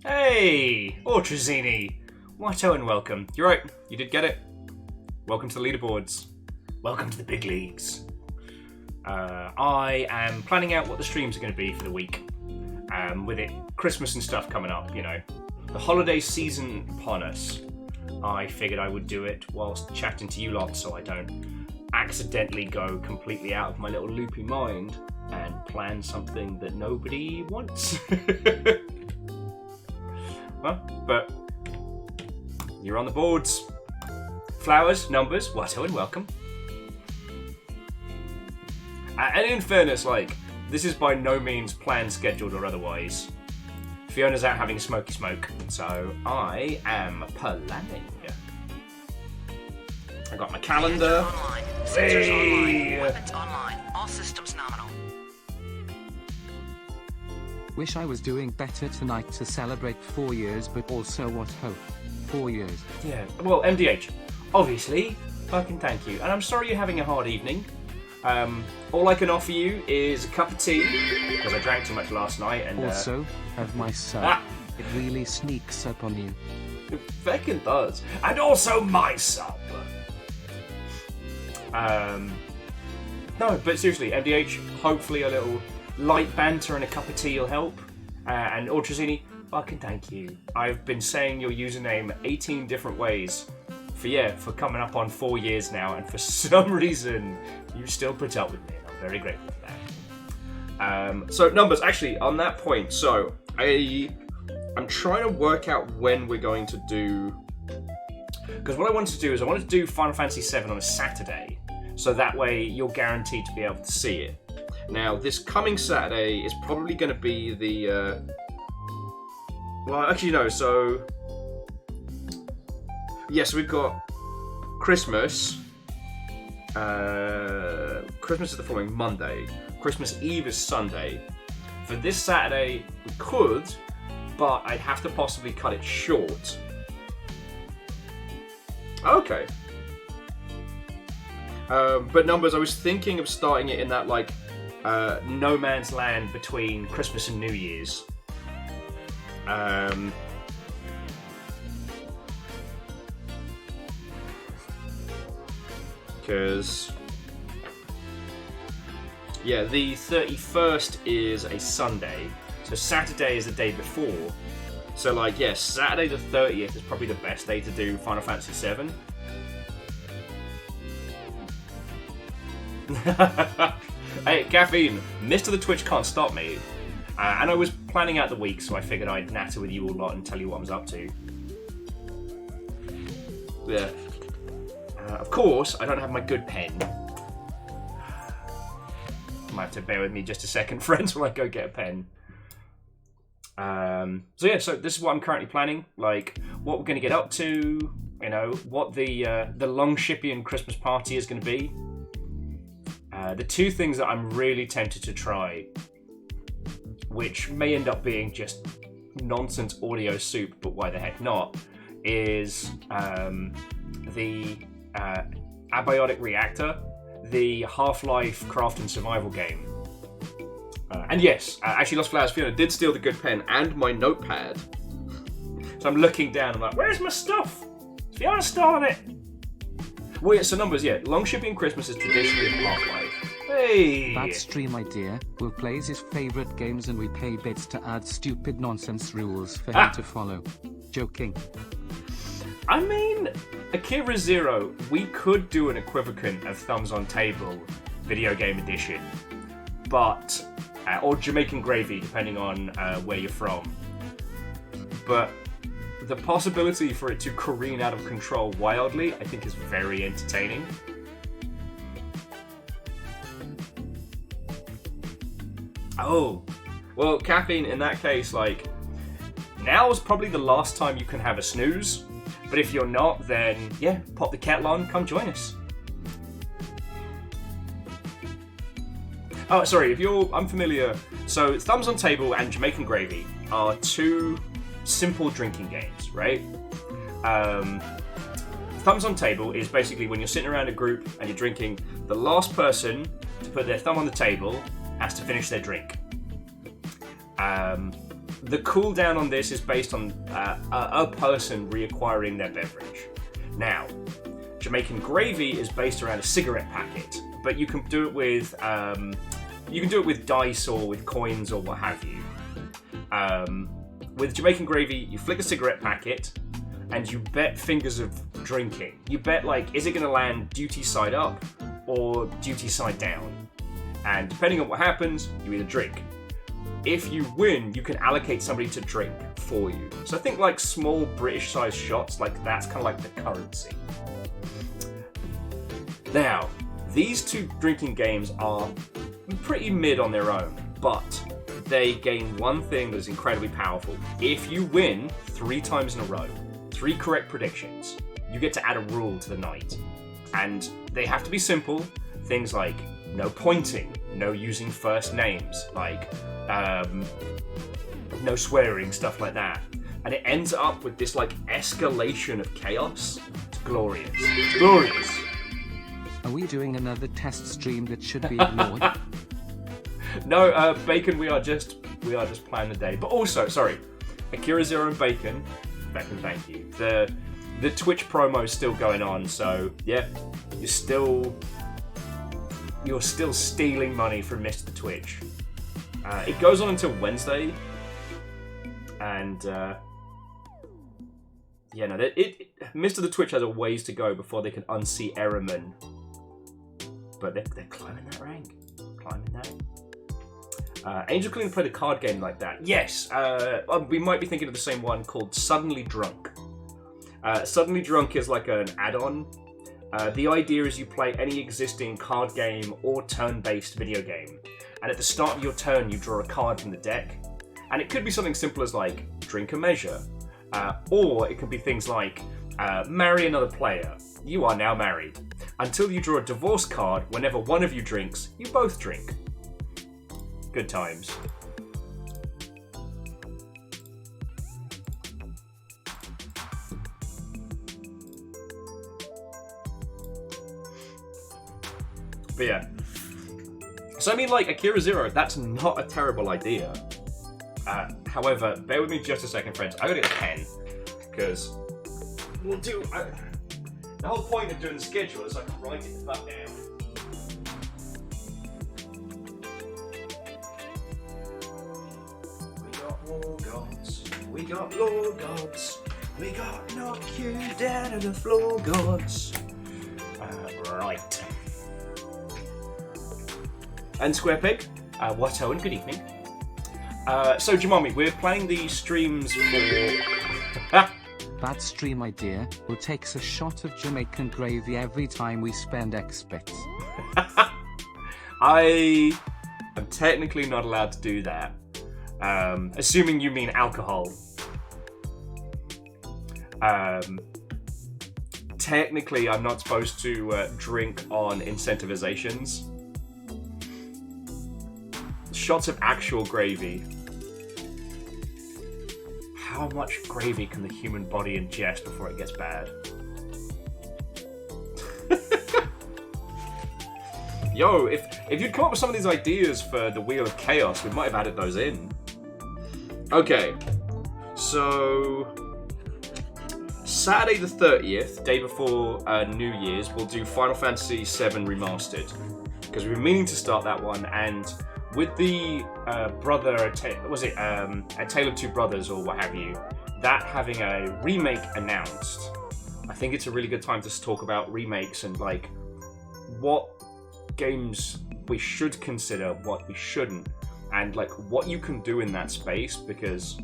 Hey, Ortrazini. Watto and welcome. You're right, you did get it. Welcome to the leaderboards. Welcome to the big leagues. I am planning out what the streams are going to be for the week. With it, Christmas and stuff coming up, you know. The holiday season upon us. I figured I would do it whilst chatting to you lot so I don't accidentally go completely out of my little loopy mind and plan something that nobody wants. Well, but you're on the boards. Flowers, numbers, Watto and welcome. And in fairness, this is by no means planned, scheduled, or otherwise. Fiona's out having a smoky smoke, so I am planning. I got my calendar. Online. Sensors online. Weapons online. All systems nominal. Wish I was doing better tonight to celebrate 4 years, but also what hope. 4 years. Yeah, well, MDH, obviously, fucking thank you. And I'm sorry you're having a hard evening. All I can offer you is a cup of tea, because I drank too much last night. And also, have my sub. It really sneaks up on you. It fucking does. And also my sub. No, but seriously, MDH, hopefully a little light banter and a cup of tea will help. And Ortrazini, fucking thank you. I've been saying your username 18 different ways for coming up on 4 years now, and for some reason, you still put up with me. I'm very grateful for that. So numbers, actually, on that point, so I'm trying to work out when we're going to do, because what I wanted to do is I wanted to do Final Fantasy VII on a Saturday, so that way you're guaranteed to be able to see it. Now, this coming Saturday is probably going to be the, well, actually no, so, yes, we've got Christmas. Christmas is the following Monday. Christmas Eve is Sunday. For this Saturday, we could, but I'd have to possibly cut it short. Okay. But numbers, I was thinking of starting it in that, no man's land between Christmas and New Year's. Because, yeah, the 31st is a Sunday, so Saturday is the day before. So, yes, Saturday the 30th is probably the best day to do Final Fantasy VII. Hey, Caffeine, Mr. the Twitch can't stop me. And I was planning out the week, so I figured I'd natter with you all lot and tell you what I was up to. Yeah. Of course, I don't have my good pen. You might have to bear with me just a second, friends, while I go get a pen. So this is what I'm currently planning. What we're going to get up to, what the Longshipian Christmas party is going to be. The two things that I'm really tempted to try, which may end up being just nonsense audio soup, but why the heck not, is the Abiotic Reactor, the Half-Life craft and survival game. And yes, actually Lost Flowers Fiona did steal the good pen and my notepad. So I'm looking down, I'm like, where's my stuff? Fiona stolen it! Well, yeah, so numbers, yeah. Longshipping Christmas is traditionally Half-Life. Hey! That stream idea. Will plays his favourite games and we pay bits to add stupid nonsense rules for him to follow. Joking. I mean, Akira Zero, we could do an equivalent of Thumbs on Table video game edition, but or Jamaican Gravy, depending on where you're from. But the possibility for it to careen out of control wildly, I think, is very entertaining. Oh, well, Caffeine, in that case, now's probably the last time you can have a snooze. But if you're not, then, yeah, pop the kettle on, come join us. Oh, sorry, if you're unfamiliar, so Thumbs on Table and Jamaican Gravy are two simple drinking games, right? Thumbs on Table is basically when you're sitting around a group and you're drinking, the last person to put their thumb on the table has to finish their drink. the cooldown on this is based on a person reacquiring their beverage. Now, Jamaican gravy is based around a cigarette packet, but you can do it with dice or with coins or what have you. With Jamaican gravy, you flick a cigarette packet, and you bet fingers of drinking. You bet, like, is it going to land duty side up or duty side down? And depending on what happens, you either drink. If you win, you can allocate somebody to drink for you. So I think like small British-sized shots, like that's kind of like the currency. Now, these two drinking games are pretty mid on their own, but they gain one thing that is incredibly powerful. If you win 3 times in a row, 3 correct predictions, you get to add a rule to the night. And they have to be simple. Things like no pointing, no using first names, like no swearing, stuff like that. And it ends up with this like escalation of chaos. It's glorious. It's glorious. Are we doing another test stream that should be ignored? No, Bacon, we are just playing the day. But also, sorry, Akira Zero and Bacon, thank you. The Twitch promo is still going on, so yeah, you're still stealing money from Mr. Twitch. It goes on until Wednesday, and Mr. The Twitch has a ways to go before they can unseat Errorman, but they're climbing that rank, Angel couldn't play the card game like that. Yes, we might be thinking of the same one called Suddenly Drunk. Suddenly Drunk is like an add-on. The idea is you play any existing card game or turn-based video game, and at the start of your turn you draw a card from the deck, and it could be something simple as like drink a measure, or it could be things like marry another player. You are now married. Until you draw a divorce card, whenever one of you drinks, you both drink. Good times. But yeah. So I mean, like, Akira Zero, that's not a terrible idea. However, bear with me just a second, friends. I gotta get a pen, because we'll do... the whole point of doing the schedule is I can write it back down. We got war gods, we got lord gods, we got knock you down to the floor gods. Right. And Square Pig, Watto, and good evening. So Jamami, we're planning these streams for... Bad stream idea. We'll take a shot of Jamaican gravy every time we spend X bits. I am technically not allowed to do that. Assuming you mean alcohol. Technically, I'm not supposed to drink on incentivizations. Shots of actual gravy. How much gravy can the human body ingest before it gets bad? Yo, if you'd come up with some of these ideas for the Wheel of Chaos, we might have added those in. Okay, so Saturday the 30th, day before New Year's, we'll do Final Fantasy VII Remastered, because we've been meaning to start that one, and with the A Tale of Two Brothers or what have you, that having a remake announced, I think it's a really good time to talk about remakes and like what games we should consider, what we shouldn't, and like what you can do in that space, because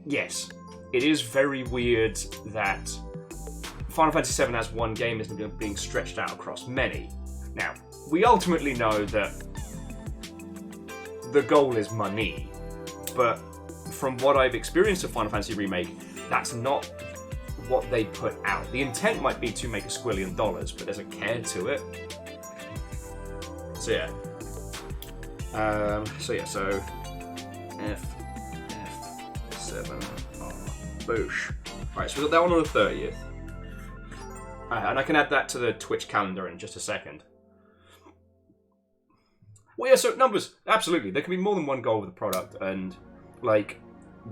yes, it is very weird that Final Fantasy VII as one game isn't being stretched out across many. Now, we ultimately know that the goal is money, but from what I've experienced of Final Fantasy Remake, that's not what they put out. The intent might be to make $1 squillion, but there's a care to it. So yeah. So F7 boosh. Alright, so we got that one on the 30th. And I can add that to the Twitch calendar in just a second. Well, yeah, so numbers, absolutely. There can be more than one goal with the product, and, like,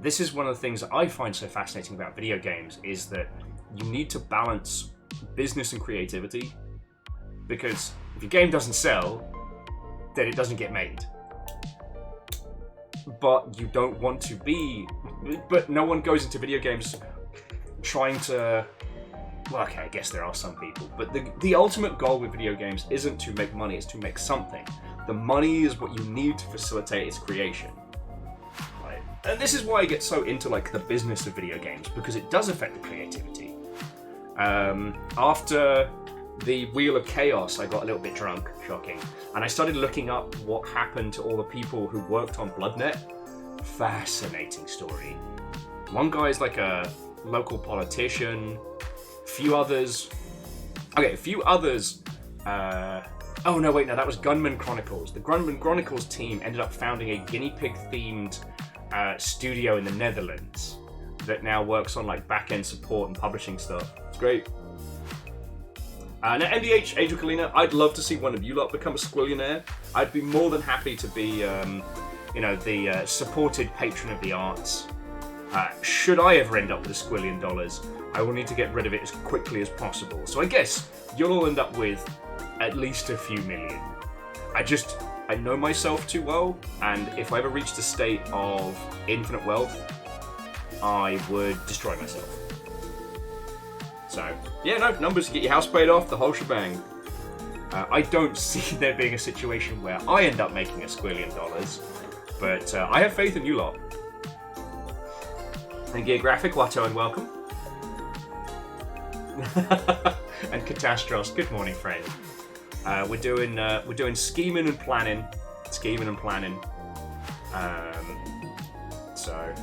this is one of the things that I find so fascinating about video games, is that you need to balance business and creativity, because if your game doesn't sell, then it doesn't get made. But you don't want to be... But no one goes into video games trying to... Well, okay, I guess there are some people, but the ultimate goal with video games isn't to make money, it's to make something. The money is what you need to facilitate its creation. Right? And this is why I get so into like the business of video games, because it does affect the creativity. After the Wheel of Chaos, I got a little bit drunk, shocking, and I started looking up what happened to all the people who worked on BloodNet. Fascinating story. One guy is like a local politician. A few others. Oh no, wait, no, that was Gunman Chronicles. The Gunman Chronicles team ended up founding a guinea pig themed studio in the Netherlands that now works on like back end support and publishing stuff. It's great. Now, MDH, Angel Kalina, I'd love to see one of you lot become a squillionaire. I'd be more than happy to be, the supported patron of the arts. Should I ever end up with $1 squillion, I will need to get rid of it as quickly as possible. So I guess you'll all end up with at least a few million. I know myself too well, and if I ever reached a state of infinite wealth, I would destroy myself. So, yeah, no, numbers to get your house paid off, the whole shebang. I don't see there being a situation where I end up making $1 squillion, but I have faith in you lot. And Geographic, Watto, and welcome. And Catastros, good morning, friend. We're doing scheming and planning. So.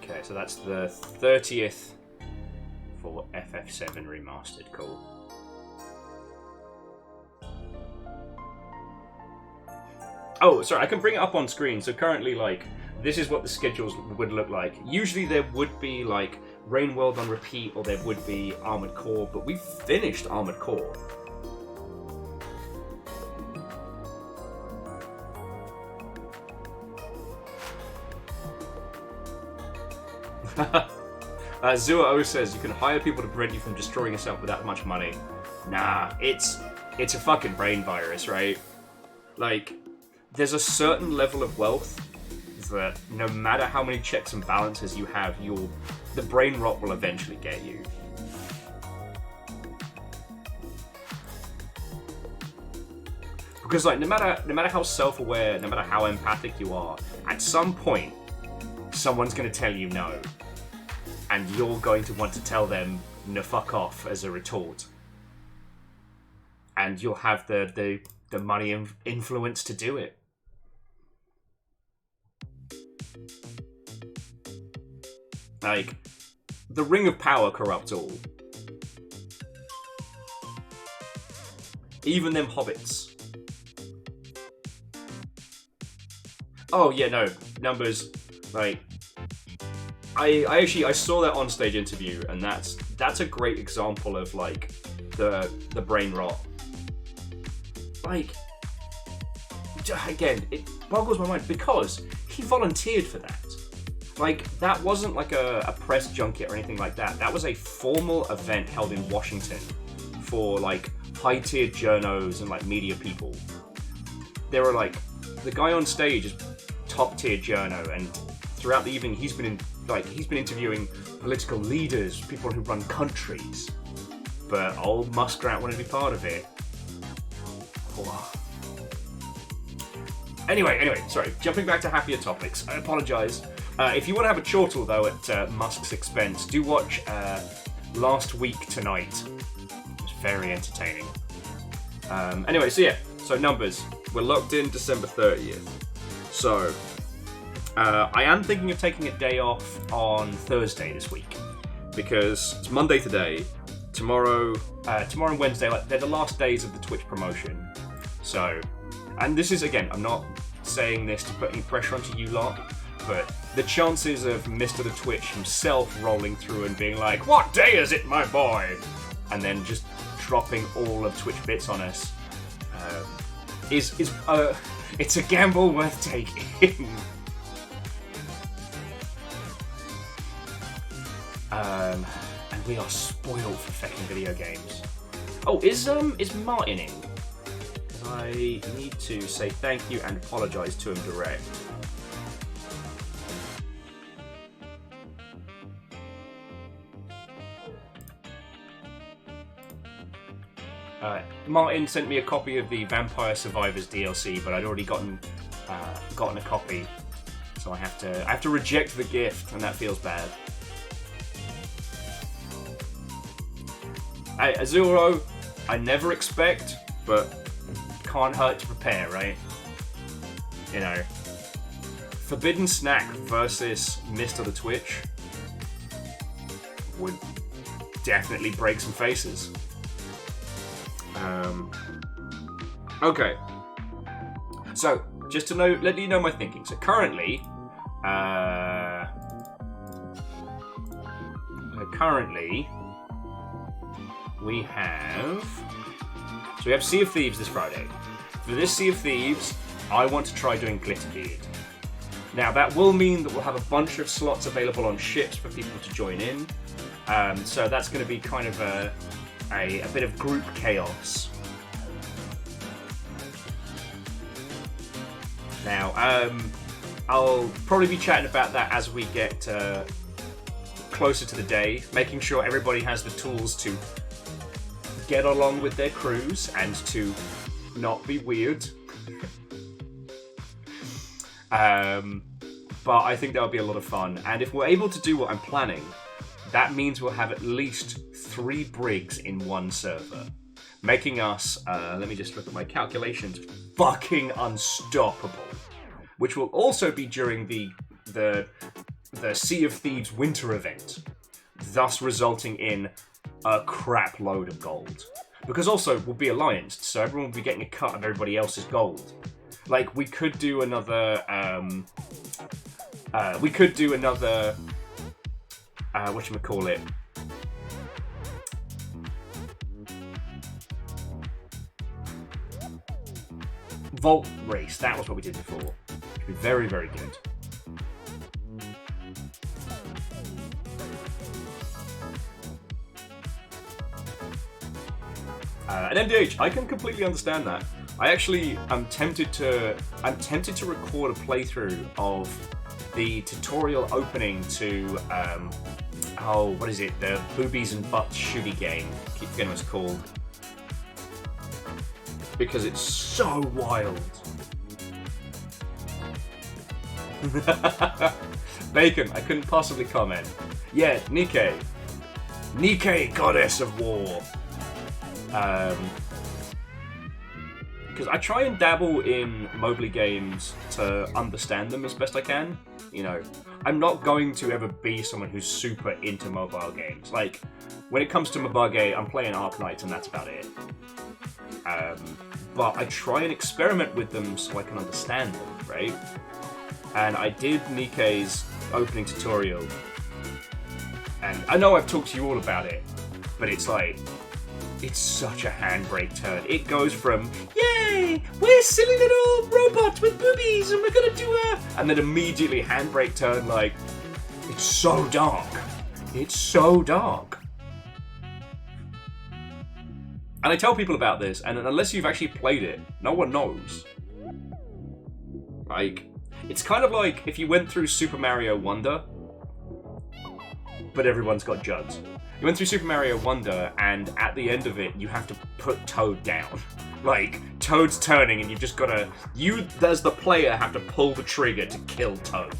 Okay, so that's the 30th for FF7 Remastered. Cool. Oh, sorry, I can bring it up on screen. So currently, like, this is what the schedules would look like. Usually there would be, like, Rain World on repeat, or there would be Armored Core, but we've finished Armored Core. Zuo says, you can hire people to prevent you from destroying yourself without much money. Nah, it's a fucking brain virus, right? Like, there's a certain level of wealth that no matter how many checks and balances you have, the brain rot will eventually get you. Because like no matter how self-aware, no matter how empathic you are, at some point someone's going to tell you no, and you're going to want to tell them no, fuck off as a retort, and you'll have the money and influence to do it. Like, the Ring of Power corrupts all. Even them hobbits. Oh yeah, no, numbers, like, I saw that on-stage interview, and that's a great example of, like, the brain rot. Like, again, it boggles my mind, because he volunteered for that. Like, that wasn't like a press junket or anything like that. That was a formal event held in Washington for, like, high-tier journos and, like, media people. They were, like, the guy on stage is top-tier journo, and throughout the evening he's been interviewing political leaders, people who run countries. But old Muskrat wanted to be part of it. Oh. Anyway, sorry. Jumping back to happier topics. I apologise. If you want to have a chortle, though, at Musk's expense, do watch Last Week Tonight. It was very entertaining. Anyway, so numbers. We're locked in December 30th. So, I am thinking of taking a day off on Thursday this week, because it's Monday today. Tomorrow and Wednesday, like, they're the last days of the Twitch promotion. So, and this is, again, I'm not saying this to put any pressure onto you lot, but the chances of Mr. the Twitch himself rolling through and being like, "What day is it, my boy?" and then just dropping all of Twitch bits on us it's a gamble worth taking. And we are spoiled for fucking video games. Oh, is Martin in? Because I need to say thank you and apologise to him direct. Martin sent me a copy of the Vampire Survivors DLC, but I'd already gotten a copy, so I have to reject the gift, and that feels bad. Hey, Azuro, I never expect, but can't hurt to prepare, right? You know, Forbidden Snack versus Mr. the Twitch would definitely break some faces. Okay. So, just to let you know my thinking. So currently, we have Sea of Thieves this Friday. For this Sea of Thieves, I want to try doing Glitterbeard. Now that will mean that we'll have a bunch of slots available on ships for people to join in. So that's going to be kind of a bit of group chaos. Now, I'll probably be chatting about that as we get closer to the day, making sure everybody has the tools to get along with their crews and to not be weird. But I think that'll be a lot of fun, and if we're able to do what I'm planning, that means we'll have at least 3 brigs in one server, making us, let me just look at my calculations, fucking unstoppable. Which will also be during the Sea of Thieves winter event, thus resulting in a crap load of gold. Because also, we'll be allianced, so everyone will be getting a cut of everybody else's gold. Like, we could do another, whatchamacallit? Vault race, that was what we did before. Should be very, very good. And MDH, I can completely understand that. I actually am tempted to record a playthrough of the tutorial opening to what is it? The Boobies and Butts shooty game. I keep forgetting what it's called. Because it's so wild. Bacon, I couldn't possibly comment. Yeah, Nikkei, goddess of war. Because I try and dabble in mobile games to understand them as best I can. You know, I'm not going to ever be someone who's super into mobile games. Like, when it comes to mobile game, I'm playing Arknights and that's about it. But I try and experiment with them so I can understand them, right? And I did Nikkei's opening tutorial. And I know I've talked to you all about it, but it's like, it's such a handbrake turn. It goes from, yay, we're silly little robots with boobies and we're gonna do a... And then immediately handbrake turn, like, it's so dark. It's so dark. And I tell people about this, and unless you've actually played it, no one knows. Like, it's kind of like if you went through Super Mario Wonder, but everyone's got Juds. You went through Super Mario Wonder, and at the end of it, you have to put Toad down. Like, Toad's turning, and you've just gotta... You, as the player, have to pull the trigger to kill Toad.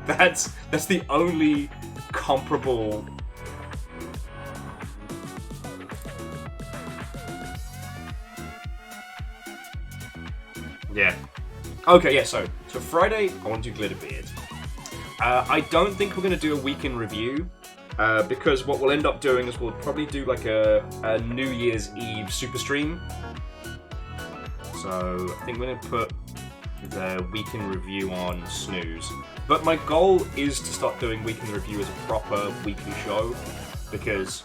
That's the only comparable... Yeah. Okay, yeah, so Friday, I want to do Glitterbeard. I don't think we're going to do a week in review, because what we'll end up doing is we'll probably do like a New Year's Eve super stream. So I think we're going to put the week in review on snooze. But my goal is to start doing Week in Review as a proper weekly show, because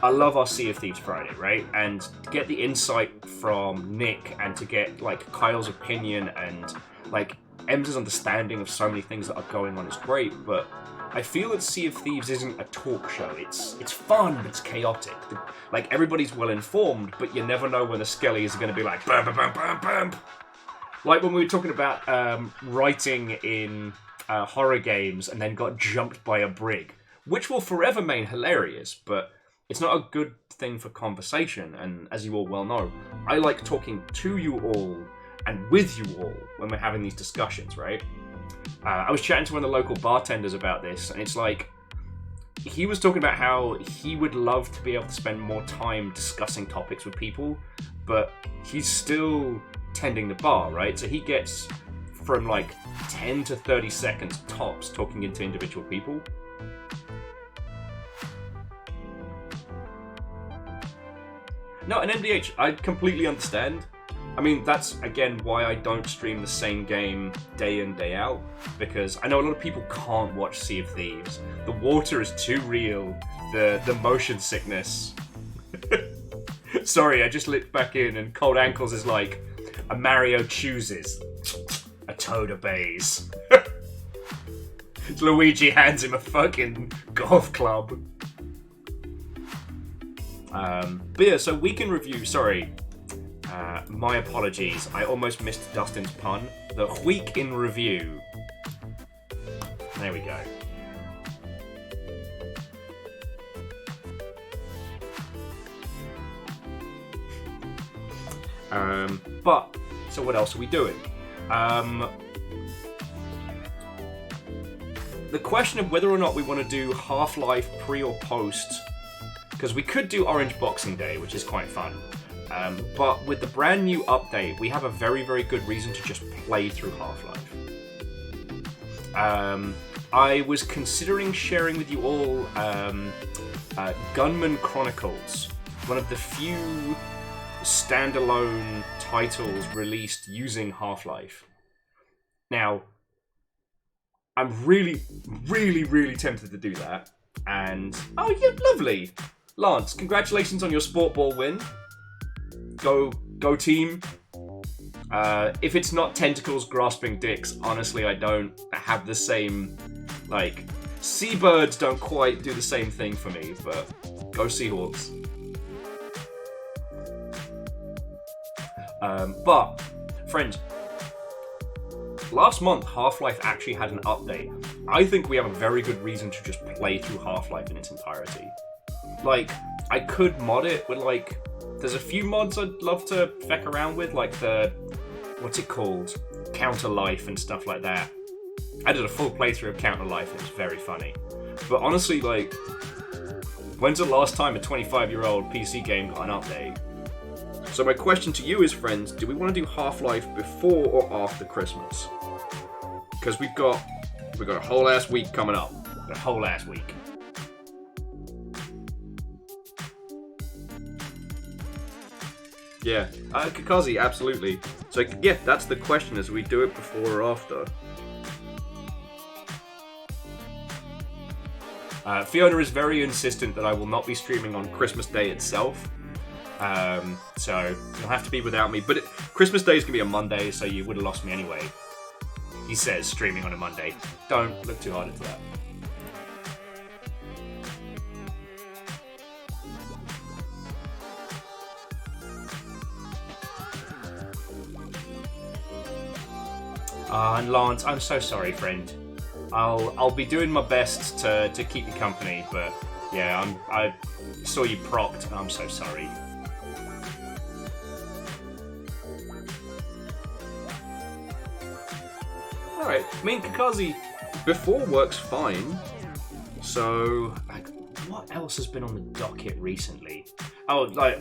I love our Sea of Thieves Friday, right? And to get the insight from Nick and to get like Kyle's opinion and like Em's understanding of so many things that are going on is great, but I feel that Sea of Thieves isn't a talk show. It's fun, but it's chaotic. Like, everybody's well informed, but you never know when the Skellies are going to be like, bam, bam, bam, bam, bam. Like when we were talking about writing in horror games and then got jumped by a brig, which will forever remain hilarious, but it's not a good thing for conversation. And as you all well know, I like talking to you all and with you all when we're having these discussions, right? I was chatting to one of the local bartenders about this, and it's like, he was talking about how he would love to be able to spend more time discussing topics with people, but he's still tending the bar, right? So he gets from like 10 to 30 seconds tops talking into individual people. No, an MDH, I completely understand. I mean, that's, again, why I don't stream the same game day in, day out, because I know a lot of people can't watch Sea of Thieves. The water is too real, the motion sickness. Sorry, I just lit back in, and Cold Ankles is like, a Mario chooses, a Toad obeys. Luigi hands him a fucking golf club. But yeah, so Week in Review, sorry. My apologies, I almost missed Dustin's pun. The Week in Review. There we go. But, so what else are we doing? The question of whether or not we want to do Half-Life pre or post, because we could do Orange Boxing Day, which is quite fun. But with the brand new update, we have a very, very good reason to just play through Half-Life. I was considering sharing with you all Gunman Chronicles, one of the few standalone titles released using Half-Life. Now, I'm really, really, really tempted to do that. And, oh yeah, lovely! Lance, congratulations on your Sport Ball win. Go team. If it's not tentacles grasping dicks, honestly, I don't have the same, like, seabirds don't quite do the same thing for me, but go Seahawks. But, friends, last month Half-Life actually had an update. I think we have a very good reason to just play through Half-Life in its entirety. Like, I could mod it with, like, there's a few mods I'd love to feck around with, like the, what's it called? Counter Life and stuff like that. I did a full playthrough of Counter Life and it's very funny. But honestly, like, when's the last time a 25-year-old PC game got an update? So my question to you is, friends, do we want to do Half-Life before or after Christmas? Because we've got a whole ass week coming up. A whole ass week. Yeah, Kakazi, absolutely. So yeah, that's the question, is we do it before or after? Fiona is very insistent that I will not be streaming on Christmas Day itself. So you'll have to be without me. But Christmas Day is going to be a Monday, so you would have lost me anyway. He says streaming on a Monday. Don't look too hard into that. And Lance, I'm so sorry, friend. I'll be doing my best to keep you company, but yeah, I saw you propped, and I'm so sorry. Alright, I mean, Kakazi, before works fine, so, like, what else has been on the docket recently? Oh, like,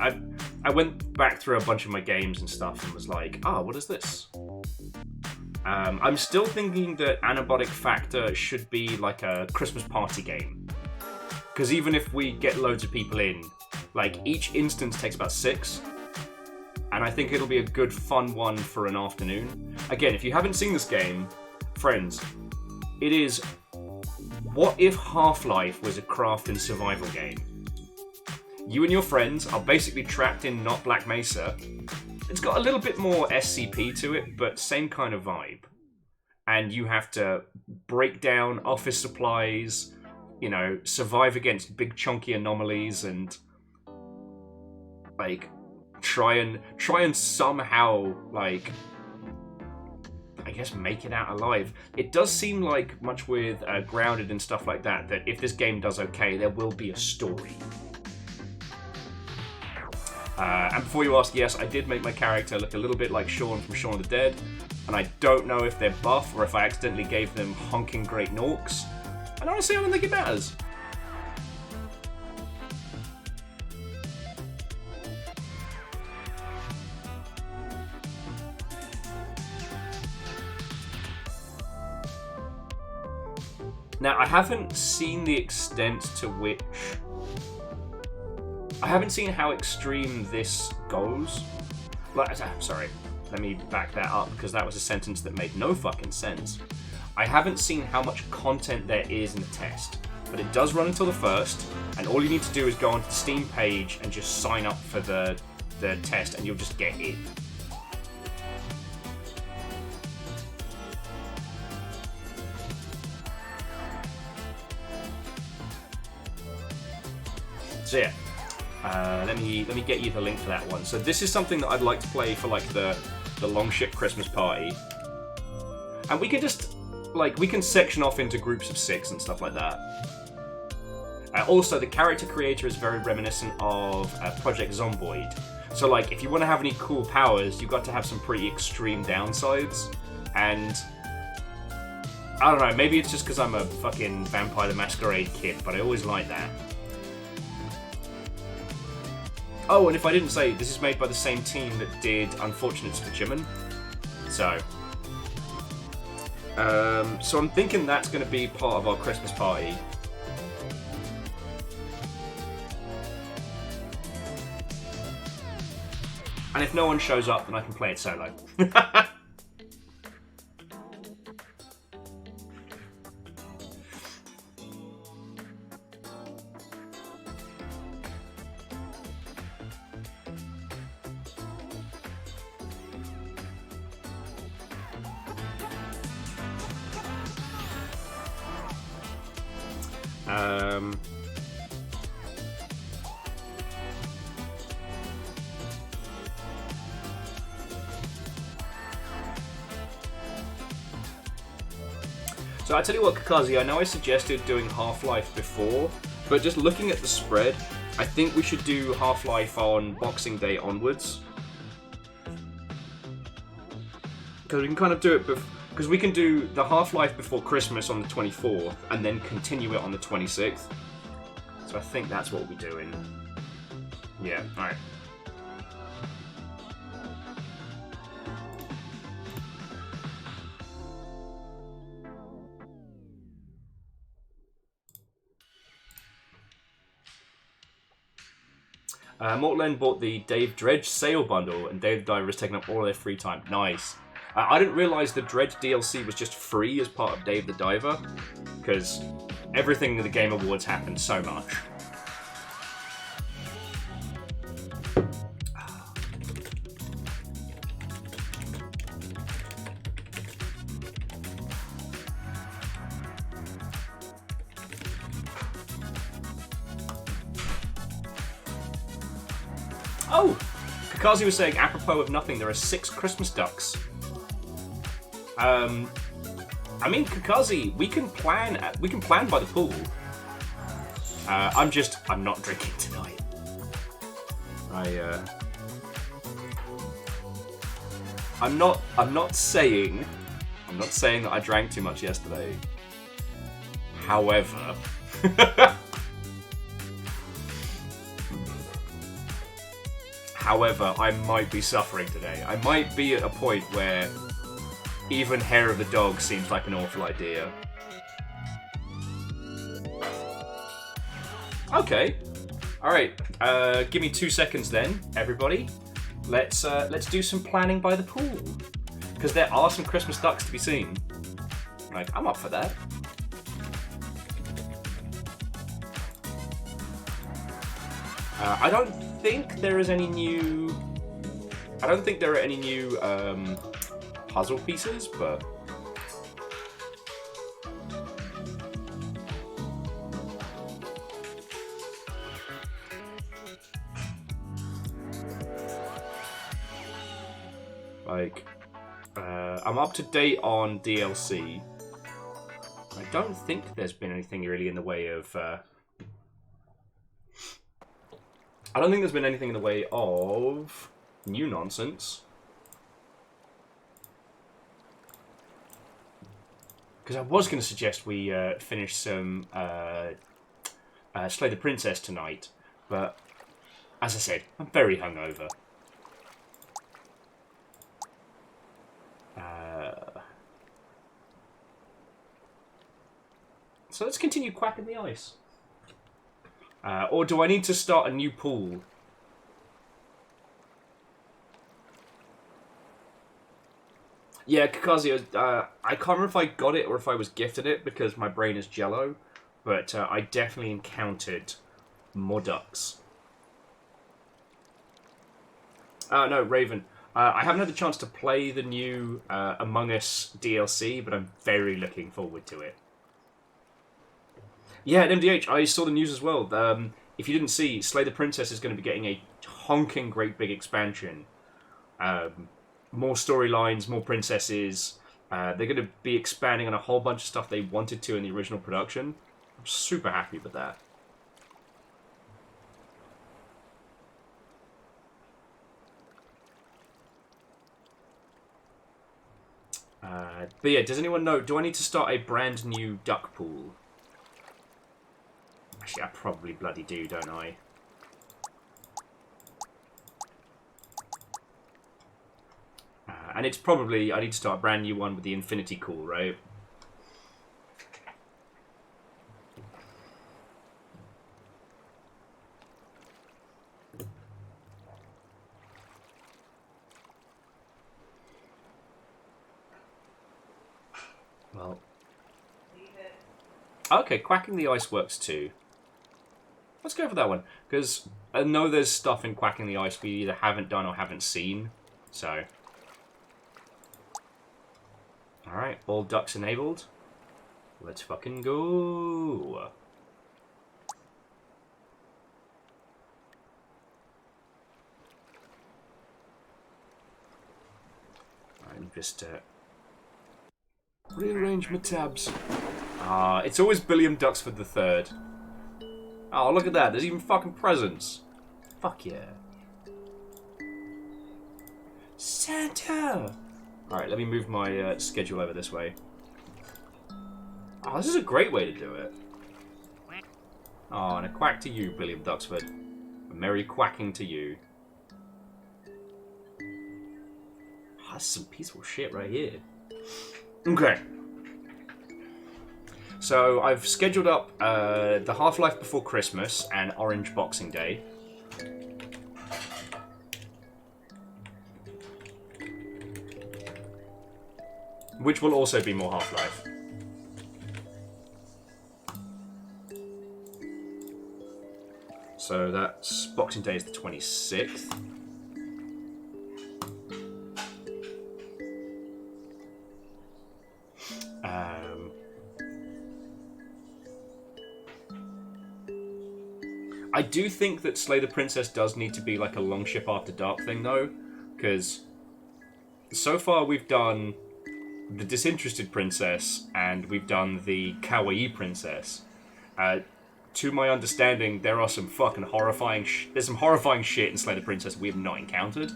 I went back through a bunch of my games and stuff and was like, what is this? I'm still thinking that Anabolic Factor should be like a Christmas party game. Because even if we get loads of people in, like, each instance takes about 6. And I think it'll be a good, fun one for an afternoon. Again, if you haven't seen this game, friends, it is, what if Half-Life was a craft and survival game? You and your friends are basically trapped in not Black Mesa. It's got a little bit more SCP to it, but same kind of vibe. And you have to break down office supplies, you know, survive against big chunky anomalies, and like try and somehow, like, I guess, make it out alive. It does seem like, much with Grounded and stuff like that, that if this game does okay, there will be a story. And before you ask, yes, I did make my character look a little bit like Shaun from Shaun of the Dead, and I don't know if they're buff or if I accidentally gave them honking great norks. And honestly, I don't think it matters. Now, I haven't seen the extent to which... I haven't seen how extreme this goes. Like, sorry, let me back that up, because that was a sentence that made no fucking sense. I haven't seen how much content there is in the test, but it does run until the 1st, and all you need to do is go onto the Steam page and just sign up for the test, and you'll just get in. So yeah, let me get you the link for that one. So this is something that I'd like to play for like the Longship Christmas party, and we can just we can section off into groups of 6 and stuff like that. Also, the character creator is very reminiscent of Project Zomboid. So like, if you want to have any cool powers, you've got to have some pretty extreme downsides. And I don't know, maybe it's just because I'm a fucking Vampire the Masquerade kid, but I always like that. Oh, and if I didn't say, this is made by the same team that did Unfortunate Specimen. So I'm thinking that's going to be part of our Christmas party. And if no one shows up, then I can play it solo. So I tell you what, Kakazi, I know I suggested doing Half-Life before, but just looking at the spread, I think we should do Half-Life on Boxing Day onwards. Because we can kind of do it because we can do the Half-Life before Christmas on the 24th, and then continue it on the 26th. So I think that's what we'll be doing. Yeah, alright. Mortland bought the Dave Dredge sale bundle, and Dave the Diver is taking up all their free time. Nice. I didn't realise the Dredge DLC was just free as part of Dave the Diver, because everything in the Game Awards happened so much. Oh! Kakazi was saying, apropos of nothing, there are 6 Christmas ducks. I mean, Kakazi, we can plan by the pool. I'm not drinking tonight. I'm not saying that I drank too much yesterday. However, I might be suffering today. I might be at a point where even hair of the dog seems like an awful idea. Okay. Alright. Give me 2 seconds then, everybody. Let's do some planning by the pool. Because there are some Christmas ducks to be seen. Like, I'm up for that. I don't think there is any new... I don't think there are any new puzzle pieces, but... Like, I'm up to date on DLC. I don't think there's been anything really in the way of... I don't think there's been anything in the way of new nonsense. Because I was going to suggest we finish some Slay the Princess tonight, but as I said, I'm very hungover. So let's continue quacking the ice. Or do I need to start a new pool? Yeah, Kakazi, I can't remember if I got it or if I was gifted it because my brain is jello, but I definitely encountered more ducks. No, Raven. I haven't had the chance to play the new Among Us DLC, but I'm very looking forward to it. Yeah, at MDH, I saw the news as well. If you didn't see, Slay the Princess is going to be getting a honking great big expansion. More storylines, more princesses. They're going to be expanding on a whole bunch of stuff they wanted to in the original production. I'm super happy with that. But yeah, does anyone know, do I need to start a brand new duck pool? Actually, I probably bloody do, don't I? And it's probably, I need to start a brand new one with the Infinity Cool, right? Well. Okay, Quacking the Ice works too. Let's go for that one. Because I know there's stuff in Quacking the Ice we either haven't done or haven't seen. So. Alright, all ducks enabled. Let's fucking go. I'm just rearrange my tabs. It's always Billiam Duxford the Third. Oh, look at that. There's even fucking presents. Fuck yeah. Santa! Alright, let me move my schedule over this way. Oh, this is a great way to do it. Oh, and a quack to you, Billiam Duxford. A merry quacking to you. Oh, that's some peaceful shit right here. Okay. So, I've scheduled up the Half-Life Before Christmas and Orange Boxing Day. Which will also be more Half-Life. So that's Boxing Day is the 26th. I do think that Slay the Princess does need to be like a Longship After Dark thing though, because so far we've done the Disinterested Princess and we've done the Kawaii Princess. To my understanding, there are some fucking horrifying there's some horrifying shit in Slay the Princess we have not encountered.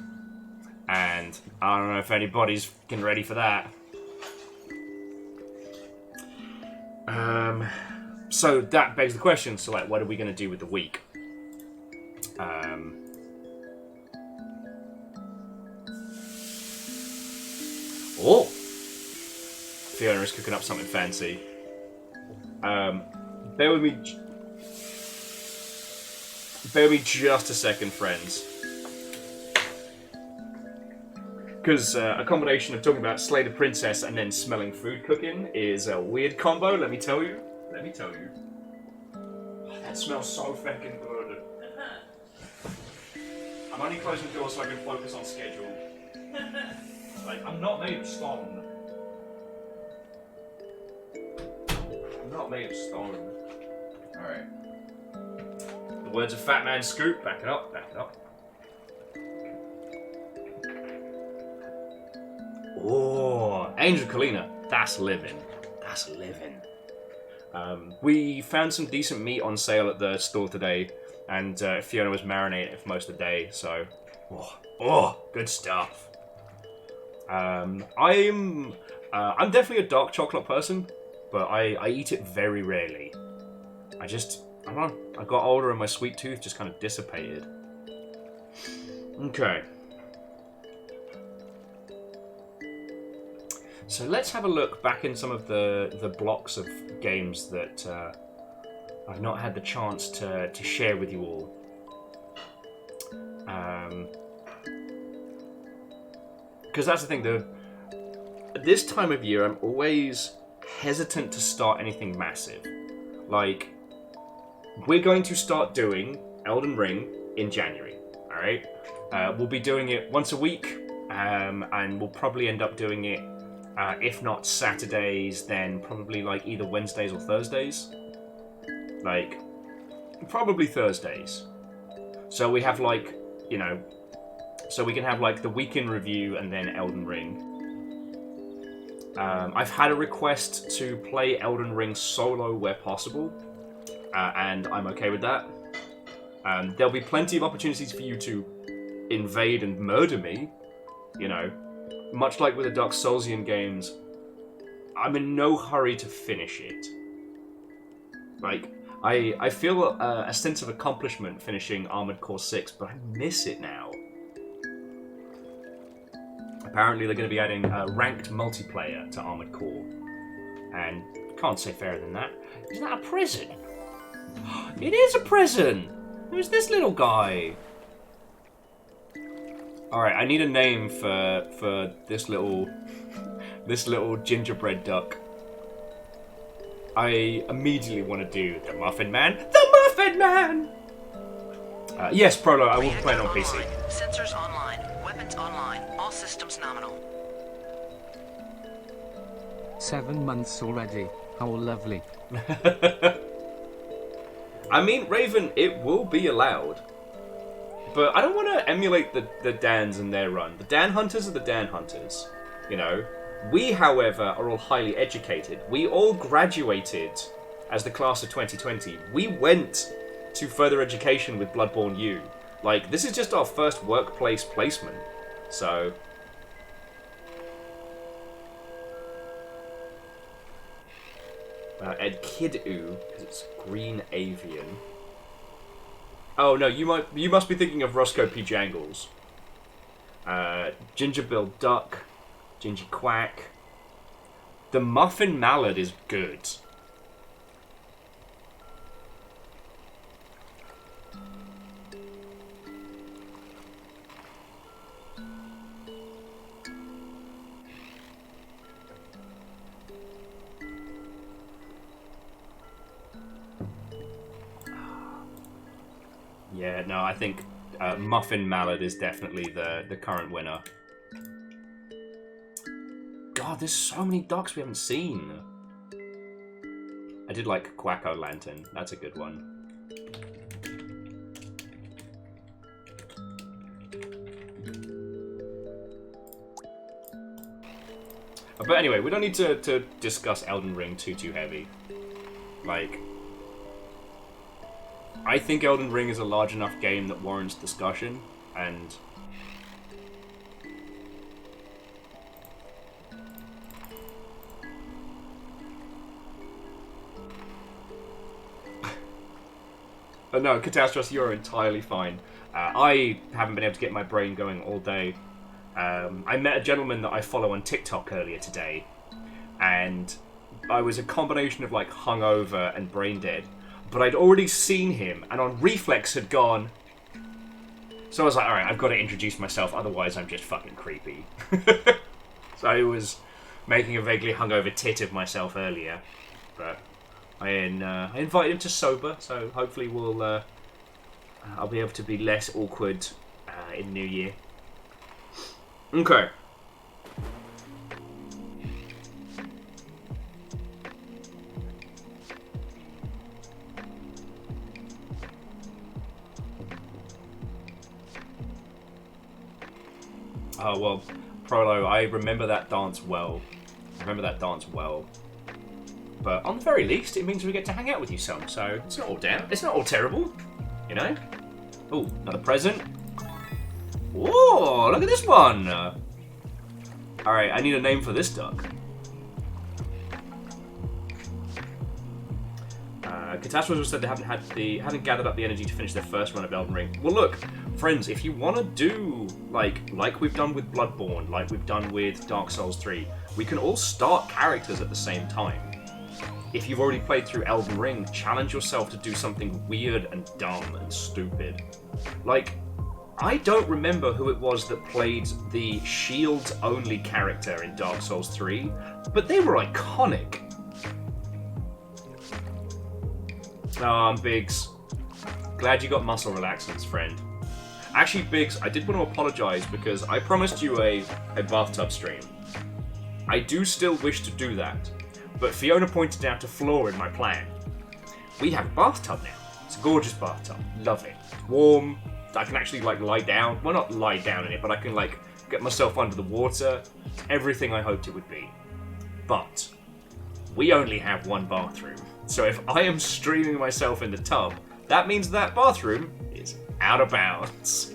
And I don't know if anybody's fucking ready for that. So that begs the question, so like, what are we going to do with the week? Oh! Fiona is cooking up something fancy. Bear with me just a second, friends. Because a combination of talking about Slay the Princess and then smelling food cooking is a weird combo, let me tell you. Let me tell you. Oh, that smells so fucking good. I'm only closing the door so I can focus on schedule. Like, I'm not made of stone. I'm not made of stone. Alright. The words of Fat Man Scoop. Back it up, back it up. Oh, Angel Kalina. That's living. That's living. We found some decent meat on sale at the store today, and Fiona was marinating it for most of the day, so... good stuff. I'm definitely a dark chocolate person, but I eat it very rarely. I don't know, I got older and my sweet tooth just kind of dissipated. Okay. So let's have a look back in some of the blocks of games that I've not had the chance to share with you all. Because that's the thing, this time of year I'm always hesitant to start anything massive. Like, we're going to start doing Elden Ring in January, alright? We'll be doing it once a week, and we'll probably end up doing it, if not Saturdays, then probably like either Wednesdays or Thursdays. Like, probably Thursdays. So we have like, you know, so we can have like the week in review and then Elden Ring. I've had a request to play Elden Ring solo where possible, and I'm okay with that. There'll be plenty of opportunities for you to invade and murder me, you know. Much like with the Dark Soulsian games, I'm in no hurry to finish it. Like, I feel a sense of accomplishment finishing Armored Core 6, but I miss it now. Apparently they're going to be adding ranked multiplayer to Armored Core. And can't say fairer than that. Is that a prison? It is a prison! Who's this little guy? Alright, I need a name for this little gingerbread duck. I immediately want to do the Muffin Man. The Muffin Man! Yes, Prolo, I will be playing on PC. Sensors online. Weapons online. All systems nominal. 7 months already. How lovely. I mean, Raven, it will be allowed. But I don't want to emulate the Dans and their run. The Dan Hunters are the Dan Hunters. You know? We, however, are all highly educated. We all graduated as the class of 2020. We went to further education with Bloodborne U. Like, this is just our first workplace placement. So... Ed Kid-oo, because it's Green Avian. Oh no, you must be thinking of Roscoe P. Jangles. Ginger Bill Duck, Gingy Quack. The Muffin Mallard is good. Yeah, no, I think Muffin Mallard is definitely the current winner. God, there's so many ducks we haven't seen. I did like Quacko Lantern. That's a good one. But anyway, we don't need to discuss Elden Ring too heavy. Like... I think Elden Ring is a large enough game that warrants discussion, and... No, Catastrophe, you're entirely fine. I haven't been able to get my brain going all day. I met a gentleman that I follow on TikTok earlier today, and I was a combination of like hungover and brain dead. But I'd already seen him, and on reflex had gone, So I was like, alright, I've got to introduce myself, otherwise I'm just fucking creepy. So I was making a vaguely hungover tit of myself earlier, but I invited him to sober, so hopefully I'll be able to be less awkward in New Year. Okay. Oh, well, Prolo, I remember that dance well. But on the very least, it means we get to hang out with you some, so it's not all down. It's not all terrible, you know? Oh, another present. Whoa, look at this one! Alright, I need a name for this duck. Catastrophes was said they haven't gathered up the energy to finish their first run of Elden Ring. Well, look, friends, if you want to do like we've done with Bloodborne, like we've done with Dark Souls 3, we can all start characters at the same time. If you've already played through Elden Ring, challenge yourself to do something weird and dumb and stupid. Like, I don't remember who it was that played the shields-only character in Dark Souls 3, but they were iconic. Oh, Biggs. Glad you got muscle relaxants, friend. Actually, Biggs, I did want to apologise because I promised you a bathtub stream. I do still wish to do that, but Fiona pointed out a flaw in my plan. We have a bathtub now. It's a gorgeous bathtub. Love it. It's warm. I can actually, like, lie down. Well, not lie down in it, but I can, like, get myself under the water. Everything I hoped it would be. But we only have one bathroom. So if I am streaming myself in the tub, that means that bathroom is out of bounds.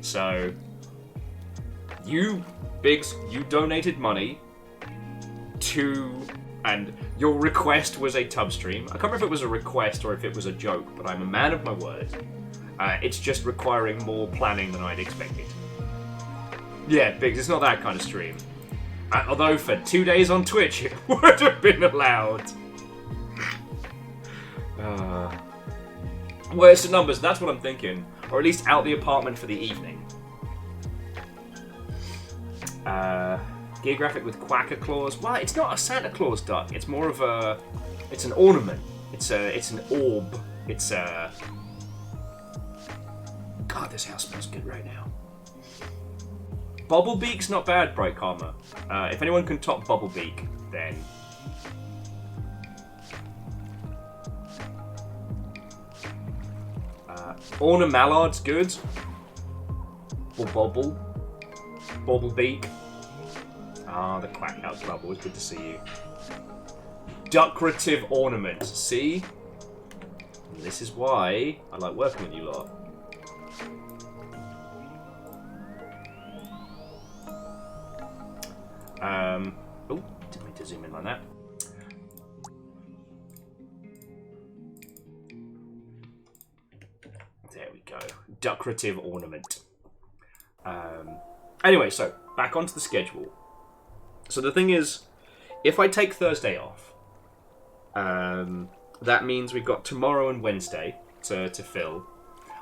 So, you, Biggs, you donated money to, and your request was a tub stream. I can't remember if it was a request or if it was a joke, but I'm a man of my word. It's just requiring more planning than I'd expected. Yeah, Biggs, it's not that kind of stream. Although for 2 days on Twitch, it would have been allowed. Well, it's the numbers, that's what I'm thinking. Or at least out the apartment for the evening. Gear graphic with quacker claws. Well, it's not a Santa Claus duck. It's more of a... It's an ornament. It's an orb. It's a... God, this house smells good right now. Bobblebeak's not bad, Bright Karma. If anyone can top Bobblebeak, then... Orna Mallard's good. Or Bobble. Bobblebeak. Ah, the Quackhouse Bubble. It's good to see you. Decorative ornament. See? And this is why I like working with you lot. Oh, didn't mean to zoom in like that. There we go. Decorative ornament. Anyway, so back onto the schedule. So the thing is, if I take Thursday off, that means we've got tomorrow and Wednesday to fill.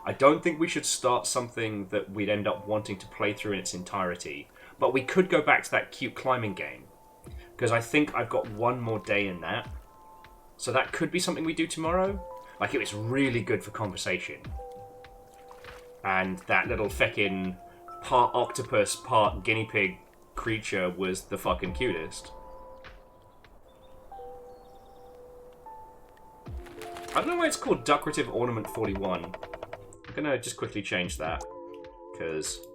I don't think we should start something that we'd end up wanting to play through in its entirety, but we could go back to that cute climbing game, because I think I've got one more day in that. So that could be something we do tomorrow. Like, it was really good for conversation. And that little feckin' part octopus, part guinea pig creature was the fucking cutest. I don't know why it's called Decorative Ornament 41. I'm gonna just quickly change that, because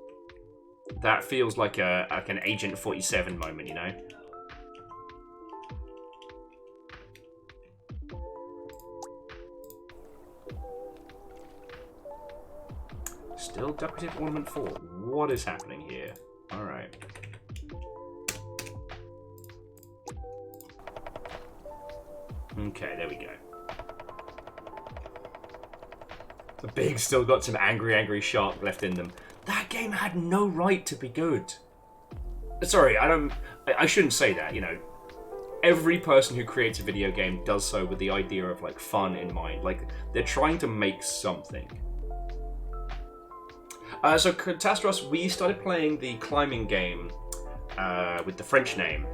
that feels like an Agent 47 moment, you know? Still Decorative Ornament 4. What is happening here? Alright. Okay, there we go. The Big still got some angry shark left in them. That game had no right to be good. Sorry, I shouldn't say that, you know. Every person who creates a video game does so with the idea of, like, fun in mind. Like, they're trying to make something. So Catastros, we started playing the climbing game with the French name,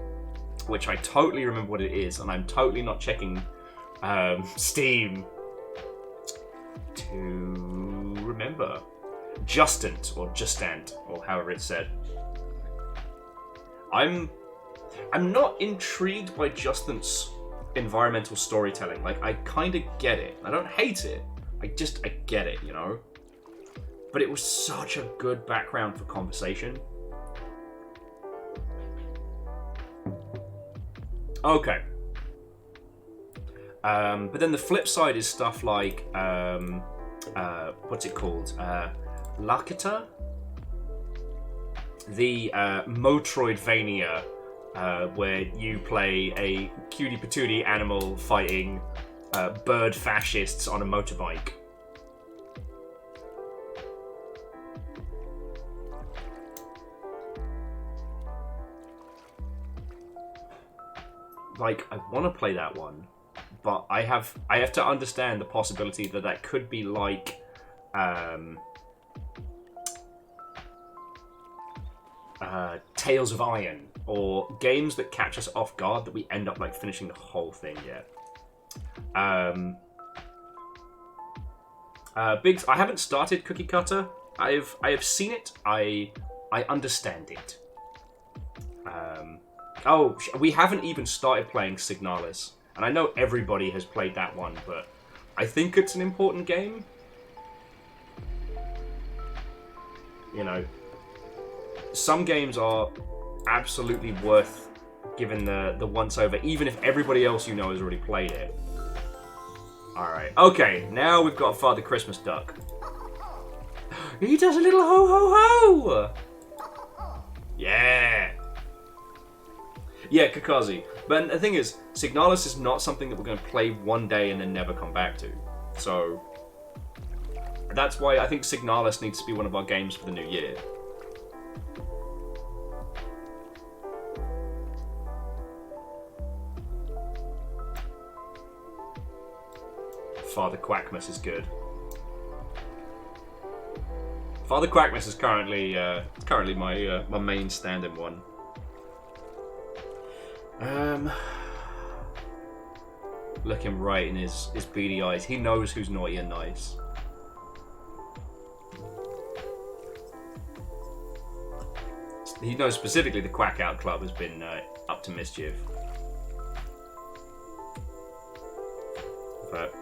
which I totally remember what it is, and I'm totally not checking Steam to remember. Justant or Justant or however it's said. I'm not intrigued by Justant's environmental storytelling. Like, I kind of get it. I don't hate it. I get it, you know? But it was such a good background for conversation. Okay. But then the flip side is stuff like, what's it called? Lakita? The Motroidvania, where you play a cutie patootie animal fighting bird fascists on a motorbike. Like, I want to play that one, but I have to understand the possibility that that could be like Tales of Iron, or games that catch us off guard that we end up like finishing the whole thing yet. Biggs, I haven't started Cookie Cutter. I have seen it. I understand it. We haven't even started playing Signalis, and I know everybody has played that one, but I think it's an important game. You know, some games are absolutely worth giving the once over, even if everybody else you know has already played it. Alright, okay, now we've got Father Christmas Duck. He does a little ho ho ho! Yeah! Yeah, Kakazi. But the thing is, Signalis is not something that we're going to play one day and then never come back to. So, that's why I think Signalis needs to be one of our games for the new year. Father Quackmas is good. Father Quackmas is currently my main stand-in one. Look him right in his beady eyes. He knows who's naughty and nice. He knows specifically the Quack Out Club has been up to mischief. But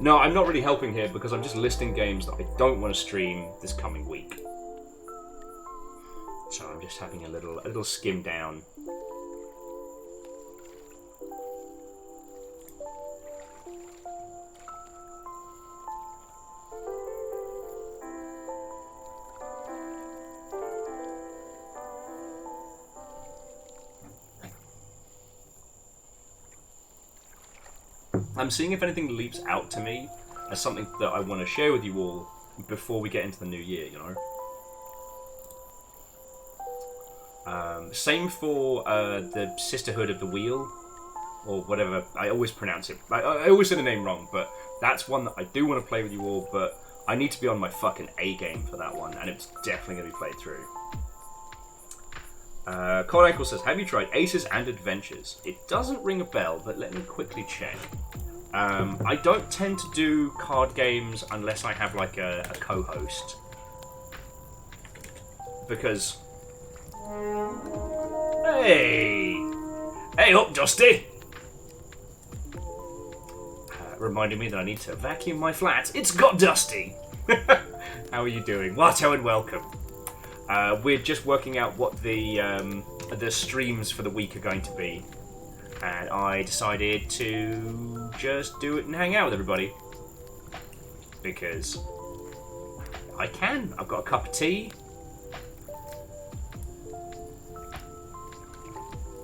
no, I'm not really helping here because I'm just listing games that I don't want to stream this coming week. So I'm just having a little skim down. I'm seeing if anything leaps out to me as something that I want to share with you all before we get into the new year, you know? Same for the Sisterhood of the Wheel, or whatever. I always pronounce it. I always say the name wrong, but that's one that I do want to play with you all, but I need to be on my fucking A game for that one, and it's definitely going to be played through. Cold Ankle says, have you tried Aces and Adventures? It doesn't ring a bell, but let me quickly check. I don't tend to do card games unless I have like a co-host. Because... Hey up, Dusty! Reminding me that I need to vacuum my flat. It's got dusty! How are you doing? Watto and welcome. We're just working out what the streams for the week are going to be. And I decided to just do it and hang out with everybody. Because I can. I've got a cup of tea.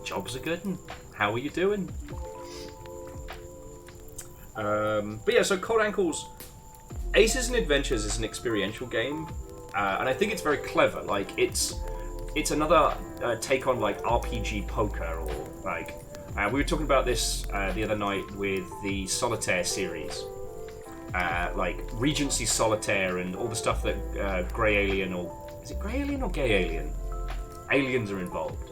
Jobs are good. And how are you doing? But yeah, so Cold Ankles, Aces and Adventures is an experiential game. And I think it's very clever. Like, it's another take on like RPG poker, or like we were talking about this the other night with the Solitaire series, like Regency Solitaire and all the stuff that Grey Alien, or is it Grey Alien or Gay Alien? Aliens are involved.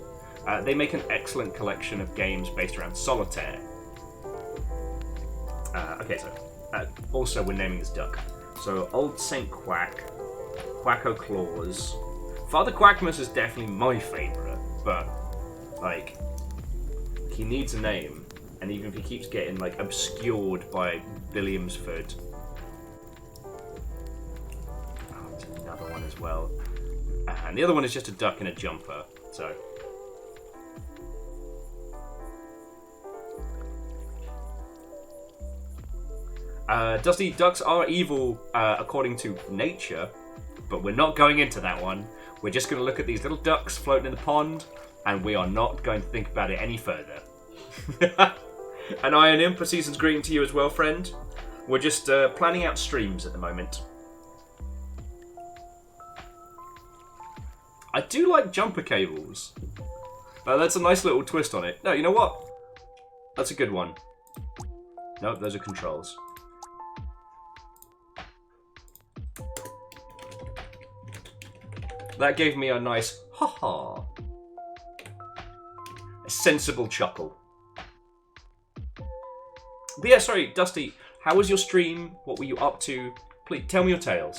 They make an excellent collection of games based around solitaire. Okay, so also we're naming this duck. So Old Saint Quack, Quacko Claus. Father Quackmas is definitely my favourite, but like he needs a name, and even if he keeps getting like obscured by Williamsford. Oh, there's another one as well. And the other one is just a duck in a jumper, so. Dusty, ducks are evil according to nature, but we're not going into that one. We're just going to look at these little ducks floating in the pond, and we are not going to think about it any further. And Iron Imp, a season's greeting to you as well, friend. We're just planning out streams at the moment. I do like jumper cables. That's a nice little twist on it. No, you know what? That's a good one. Nope, those are controls. That gave me a nice ha-ha. A sensible chuckle. But yeah, sorry, Dusty, how was your stream? What were you up to? Please, tell me your tales.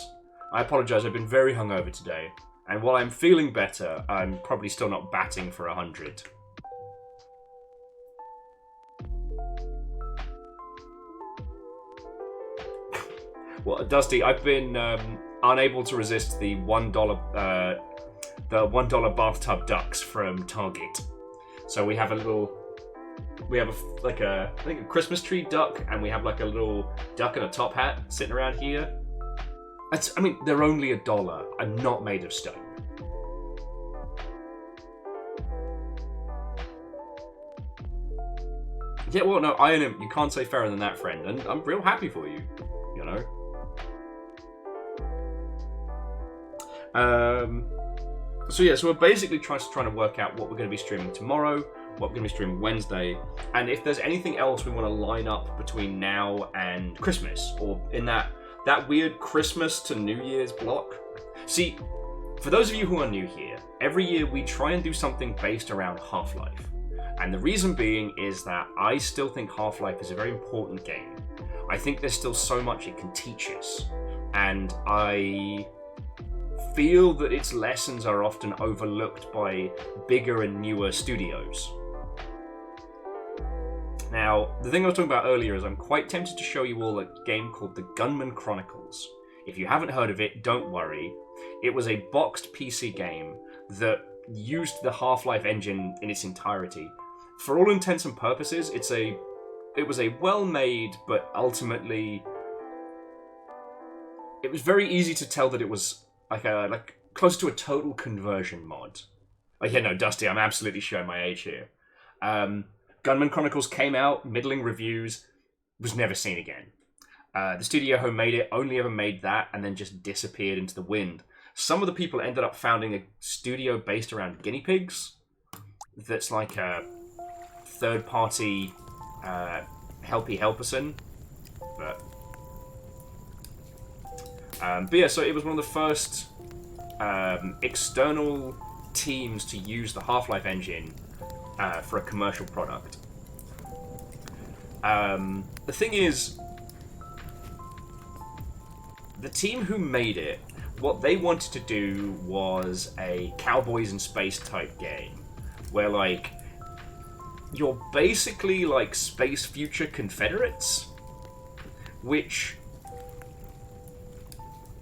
I apologise, I've been very hungover today. And while I'm feeling better, I'm probably still not batting for 100. Well, Dusty, I've been unable to resist the $1 bathtub ducks from Target. So we have a Christmas tree duck, and we have like a little duck in a top hat sitting around here. I mean, they're only $1. I'm not made of stone. Yeah, well, no, Iron Imp, you can't say fairer than that, friend, and I'm real happy for you, you know? So yeah, so we're basically trying to work out what we're going to be streaming tomorrow, what we're going to be streaming Wednesday, and if there's anything else we want to line up between now and Christmas, or in that weird Christmas to New Year's block. See, for those of you who are new here, every year we try and do something based around Half-Life. And the reason being is that I still think Half-Life is a very important game. I think there's still so much it can teach us. And I feel that its lessons are often overlooked by bigger and newer studios. Now, the thing I was talking about earlier is I'm quite tempted to show you all a game called The Gunman Chronicles. If you haven't heard of it, don't worry. It was a boxed PC game that used the Half-Life engine in its entirety. For all intents and purposes, it was a well-made, but ultimately it was very easy to tell that it was like close to a total conversion mod. Like, yeah, no, Dusty, I'm absolutely showing my age here. Gunman Chronicles came out, middling reviews, was never seen again. The studio who made it only ever made that and then just disappeared into the wind. Some of the people ended up founding a studio based around guinea pigs that's like a third-party helpy helperson. But yeah, so it was one of the first external teams to use the Half-Life engine for a commercial product. The thing is, the team who made it, what they wanted to do was a Cowboys in Space type game, where like you're basically like space future Confederates, which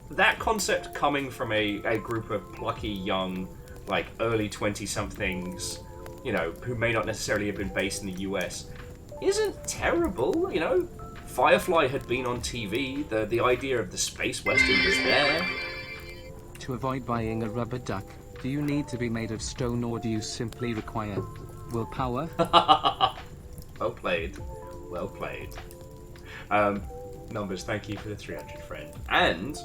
that concept coming from a group of plucky young, like early 20-somethings, you know, who may not necessarily have been based in the US, isn't terrible, you know. Firefly had been on TV, the idea of the space western was there. To avoid buying a rubber duck, do you need to be made of stone, or do you simply require willpower? Well played. Well played. Numbers, thank you for the 300, friend. And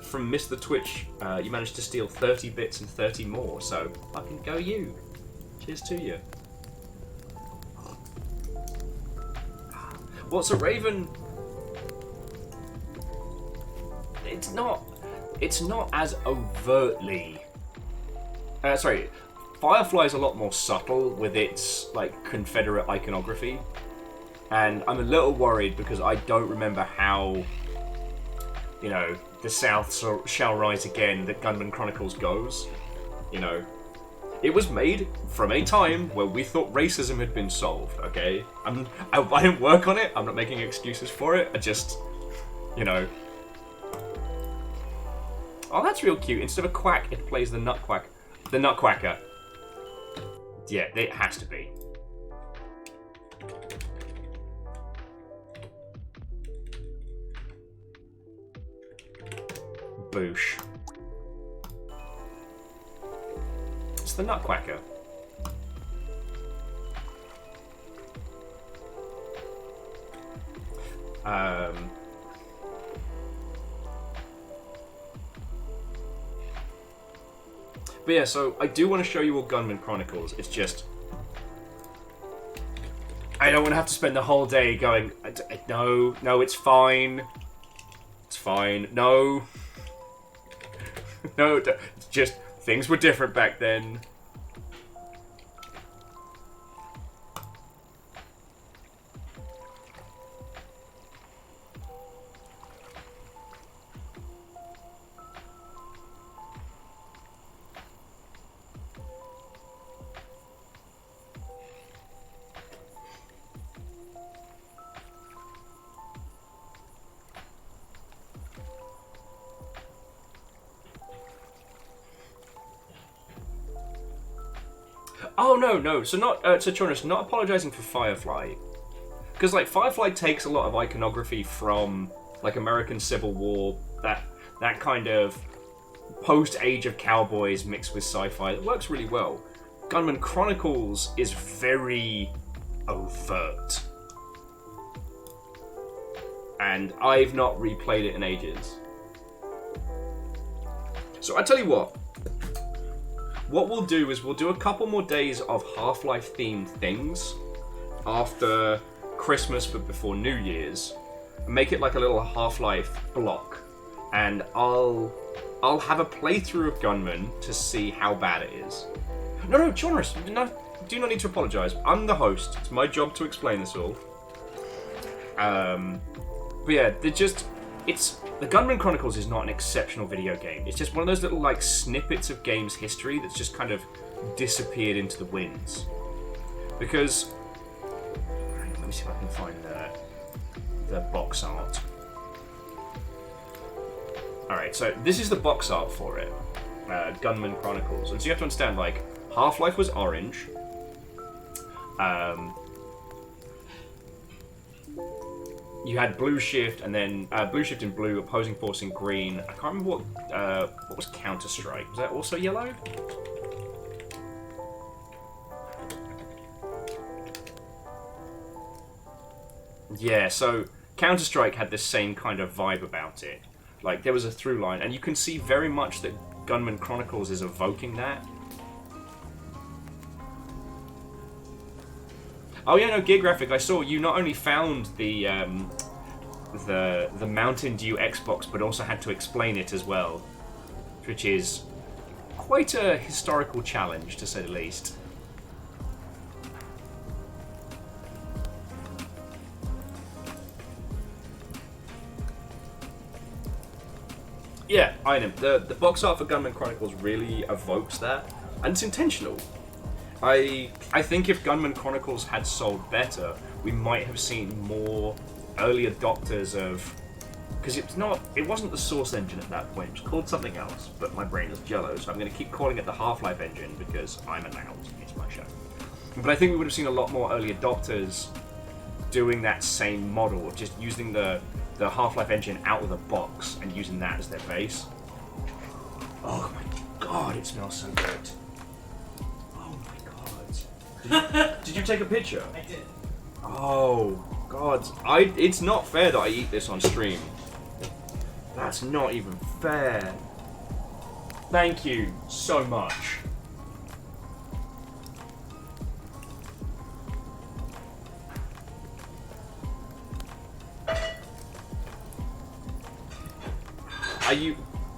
from Mr. Twitch, you managed to steal 30 bits and 30 more, so fucking go you. Cheers to you. What's a Raven? it's not as overtly. Sorry, Firefly is a lot more subtle with its like Confederate iconography, and I'm a little worried because I don't remember how, you know, the South shall rise again. The Gunman Chronicles goes, you know. It was made from a time where we thought racism had been solved, okay? I didn't work on it, I'm not making excuses for it, I just, you know. Oh, that's real cute. Instead of a quack, it plays the nutquack. The nutquacker. Yeah, it has to be. Boosh. It's the nutquacker. But yeah, so I do want to show you all Gunman Chronicles. It's just I don't want to have to spend the whole day going, no, it's fine. It's fine. No. No, it's just things were different back then. Oh no. So not Jonas, not apologizing for Firefly, because like Firefly takes a lot of iconography from like American Civil War, that kind of post Age of Cowboys mixed with sci-fi. It works really well. Gunman Chronicles is very overt, and I've not replayed it in ages. So I tell you what. What we'll do is we'll do a couple more days of Half-Life themed things after Christmas but before New Year's. Make it like a little Half-Life block, and I'll have a playthrough of Gunman to see how bad it is. No, Jonas, do not need to apologise. I'm the host. It's my job to explain this all. But yeah, the Gunman Chronicles is not an exceptional video game. It's just one of those little like snippets of game's history that's just kind of disappeared into the winds. Because let me see if I can find the box art. Alright, so this is the box art for it. Gunman Chronicles. And so you have to understand, like, Half-Life was orange. You had Blue Shift, and then Blue Shift in blue, Opposing Force in green. I can't remember what was Counter-Strike. Was that also yellow? Yeah, so Counter-Strike had this same kind of vibe about it. Like, there was a through line, and you can see very much that Gunman Chronicles is evoking that. Oh yeah, no, Gear Graphic, I saw you not only found the Mountain Dew Xbox, but also had to explain it as well, which is quite a historical challenge, to say the least. Yeah, I know. The box art for Gunman Chronicles really evokes that, and it's intentional. I think if Gunman Chronicles had sold better, we might have seen more early adopters of, because it wasn't the Source engine at that point. It was called something else, but my brain is jello, so I'm going to keep calling it the Half-Life engine because I'm allowed. It's my show. But I think we would have seen a lot more early adopters doing that same model of just using the Half-Life engine out of the box and using that as their base. Oh my god, it smells so good. Did you take a picture? I did. Oh, God. It's not fair that I eat this on stream. That's not even fair. Thank you so much.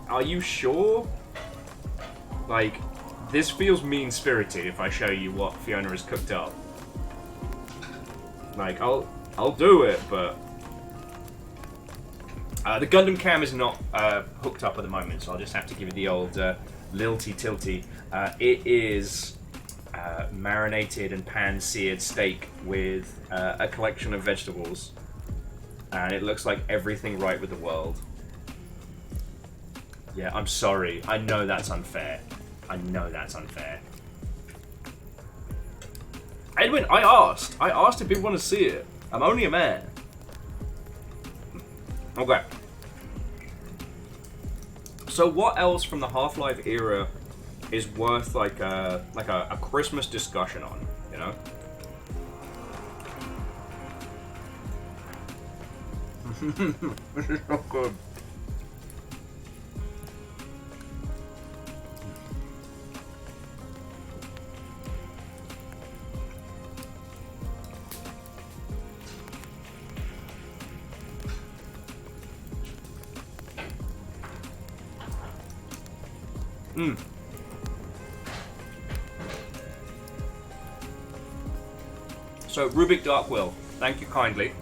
Are you sure? Like, this feels mean-spirited if I show you what Fiona has cooked up. Like, I'll do it, but the Gundam cam is not hooked up at the moment, so I'll just have to give you the old lilty tilty. It is marinated and pan-seared steak with a collection of vegetables, and it looks like everything right with the world. Yeah, I'm sorry. I know that's unfair. I know that's unfair. Edwin, I asked if people want to see it. I'm only a man. Okay. So what else from the Half-Life era is worth like a Christmas discussion on, you know? This is so good. So, Rubik Darkwill, thank you kindly.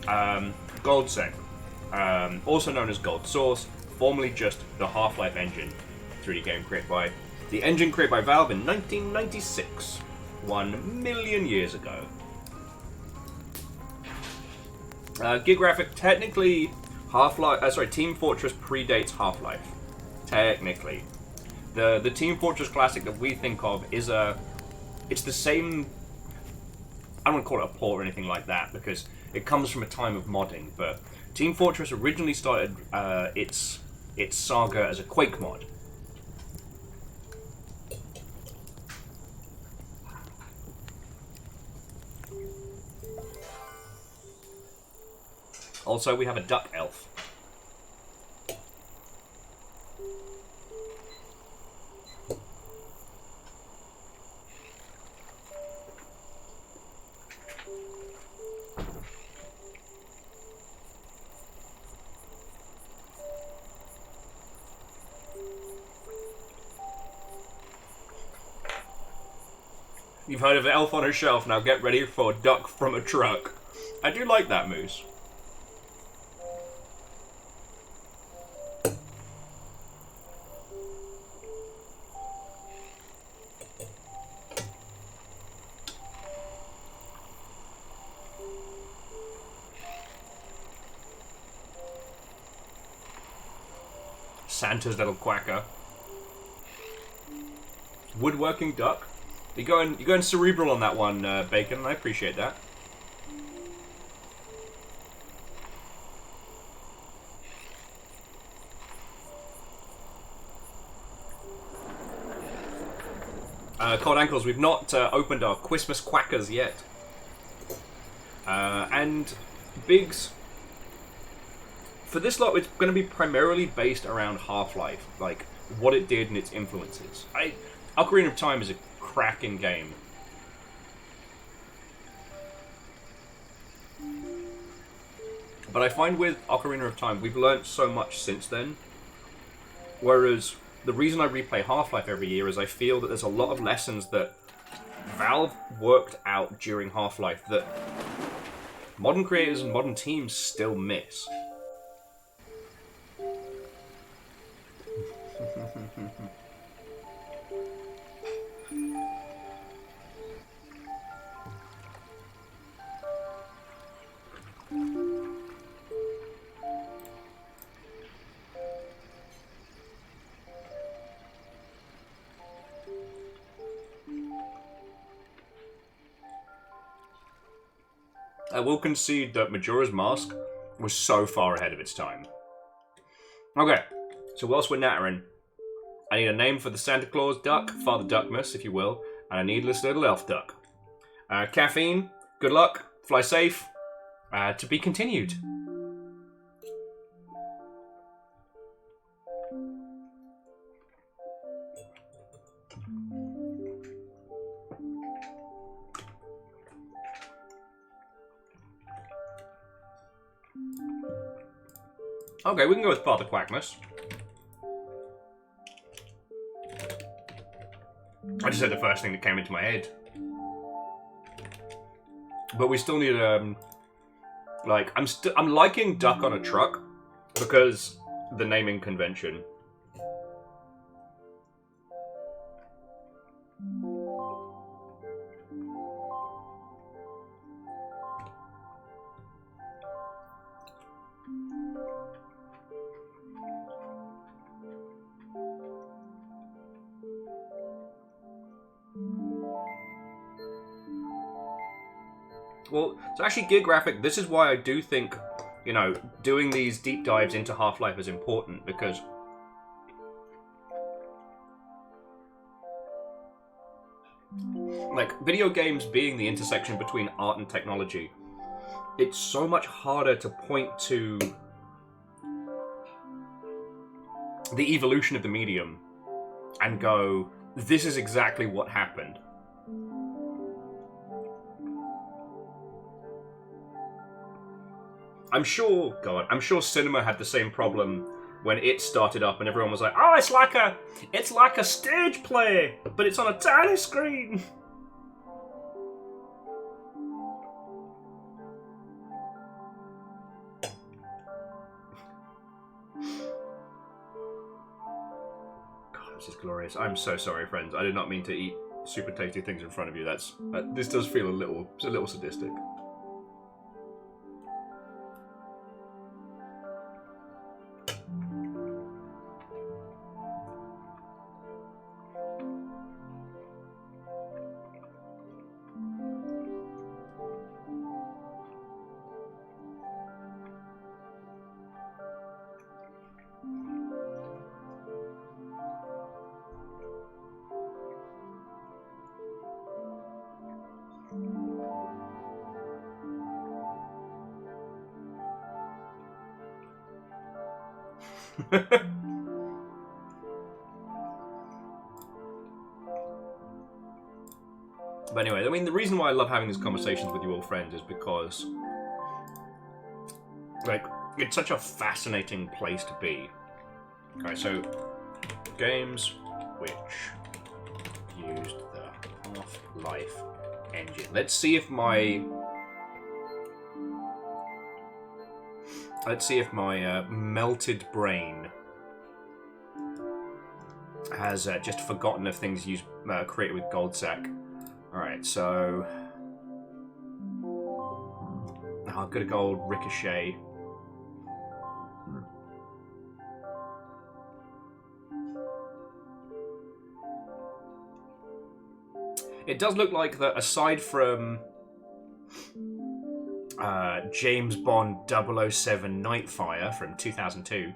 Goldsec, also known as Gold Source, formerly just the Half-Life engine, 3D game created by... The engine created by Valve in 1996, 1 million years ago. Geographic, technically, Team Fortress predates Half-Life. Technically. The Team Fortress Classic that we think of is it's the same... I don't want to call it a port or anything like that, because it comes from a time of modding, but Team Fortress originally started its saga as a Quake mod. Also, we have a duck elf. You've heard of the elf on a shelf, now get ready for a duck from a truck. I do like that, Moose. Santa's little quacker. Woodworking duck. You're going cerebral on that one, Bacon, and I appreciate that. Cold Ankles, we've not opened our Christmas quackers yet. And Biggs, for this lot, it's going to be primarily based around Half-Life, like what it did and its influences. Ocarina of Time is a cracking game. But I find with Ocarina of Time, we've learnt so much since then. Whereas the reason I replay Half-Life every year is I feel that there's a lot of lessons that Valve worked out during Half-Life that modern creators and modern teams still miss. I will concede that Majora's Mask was so far ahead of its time. Okay, so whilst we're nattering, I need a name for the Santa Claus duck, Father Duckmas, if you will, and a needless little elf duck. Caffeine, good luck, fly safe, to be continued. Okay, we can go with Father Quackmas. I just said the first thing that came into my head. But we still need like I'm liking Duck on a Truck because the naming convention. Well, so actually, Geographic, this is why I do think, you know, doing these deep dives into Half-Life is important, because like, video games being the intersection between art and technology, it's so much harder to point to the evolution of the medium and go, this is exactly what happened. I'm sure cinema had the same problem when it started up and everyone was like, oh, it's like a stage play, but it's on a tiny screen. God, this is glorious. I'm so sorry, friends. I did not mean to eat super tasty things in front of you. This does feel a little sadistic. But anyway, I mean, the reason why I love having these conversations with you all friends is because, like, it's such a fascinating place to be. Alright, so, games which used the Half-Life engine. Let's see if my melted brain has just forgotten of things used created with Goldsack. Alright, so I've got a gold Ricochet. It does look like that, aside from James Bond 007 Nightfire from 2002,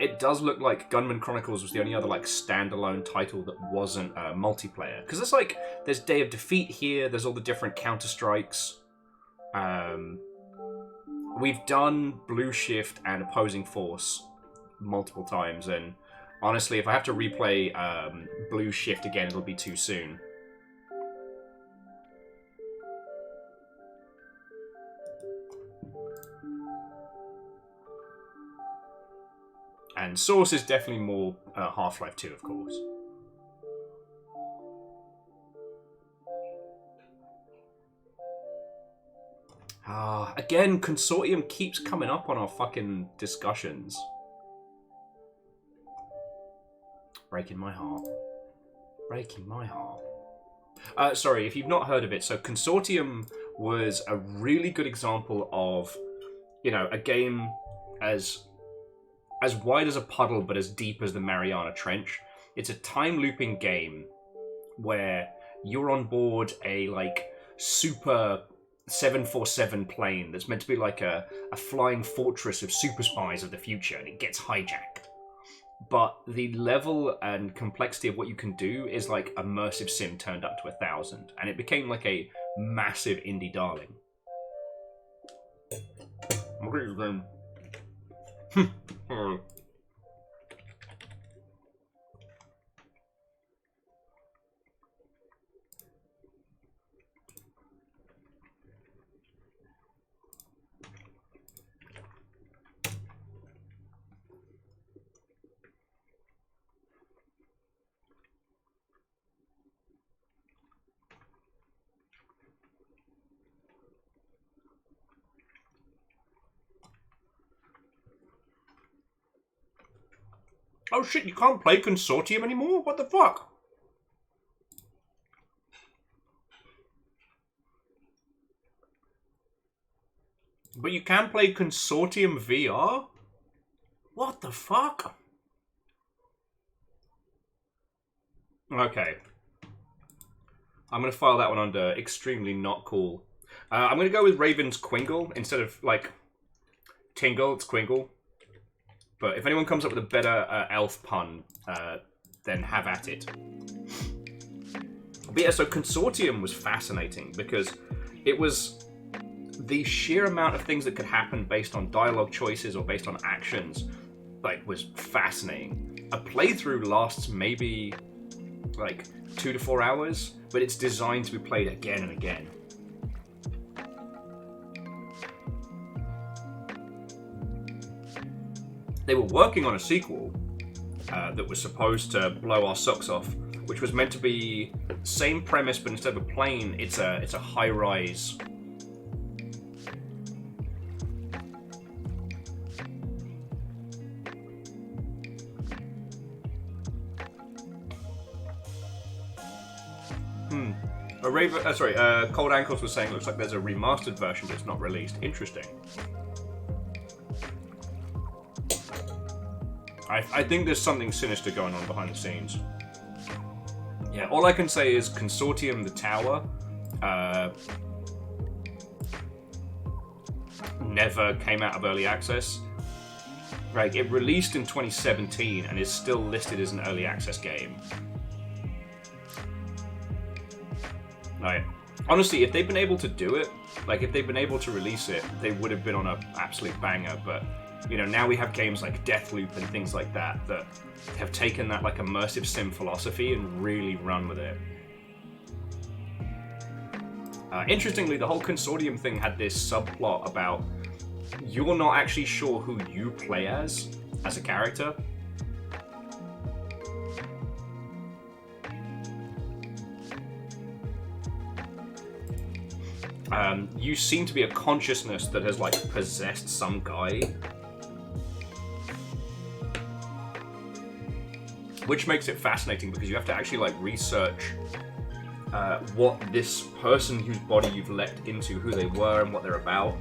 it does look like Gunman Chronicles was the only other like standalone title that wasn't multiplayer. Because it's like there's Day of Defeat here. There's all the different Counter Strikes. We've done Blue Shift and Opposing Force multiple times, and honestly, if I have to replay Blue Shift again, it'll be too soon. And Source is definitely more Half-Life 2, of course. Again, Consortium keeps coming up on our fucking discussions. Breaking my heart. Breaking my heart. Sorry, if you've not heard of it, so Consortium was a really good example of, you know, a game as wide as a puddle but as deep as the Mariana Trench. It's a time-looping game where you're on board a, like, super 747 plane that's meant to be like a flying fortress of super spies of the future, and it gets hijacked. But the level and complexity of what you can do is like immersive sim turned up to 1,000, and it became like a massive indie darling. Oh shit, you can't play Consortium anymore? What the fuck? But you can play Consortium VR? What the fuck? Okay. I'm going to file that one under extremely not cool. I'm going to go with Raven's Quingle instead of, like, Tingle. It's Quingle. But if anyone comes up with a better elf pun, then have at it. But yeah, so Consortium was fascinating because it was the sheer amount of things that could happen based on dialogue choices or based on actions, like, was fascinating. A playthrough lasts maybe, like, 2 to 4 hours, but it's designed to be played again and again. They were working on a sequel that was supposed to blow our socks off, which was meant to be same premise, but instead of a plane, it's a high-rise. Cold Ankles was saying it looks like there's a remastered version, but it's not released. Interesting. I think there's something sinister going on behind the scenes. Yeah, all I can say is Consortium the Tower never came out of early access. Like, it released in 2017 and is still listed as an early access game. Like, honestly, if they'd been able to do it, like, if they'd been able to release it, they would have been on an absolute banger, but you know, now we have games like Deathloop and things like that that have taken that, like, immersive sim philosophy and really run with it. Interestingly, the whole Consortium thing had this subplot about you're not actually sure who you play as a character. You seem to be a consciousness that has, like, possessed some guy. Which makes it fascinating because you have to actually, like, research what this person whose body you've leapt into, who they were and what they're about.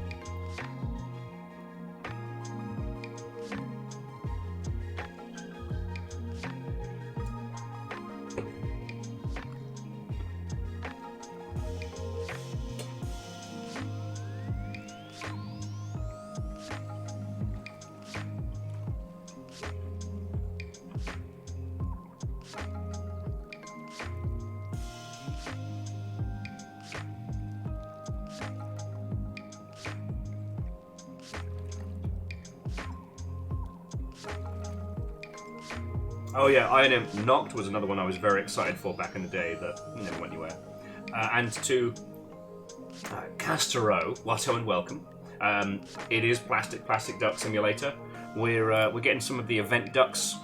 Oh yeah, INM Knocked was another one I was very excited for back in the day that never went anywhere. And to Castero, Watto and welcome. It is Plastic Duck Simulator. We're getting some of the event ducks,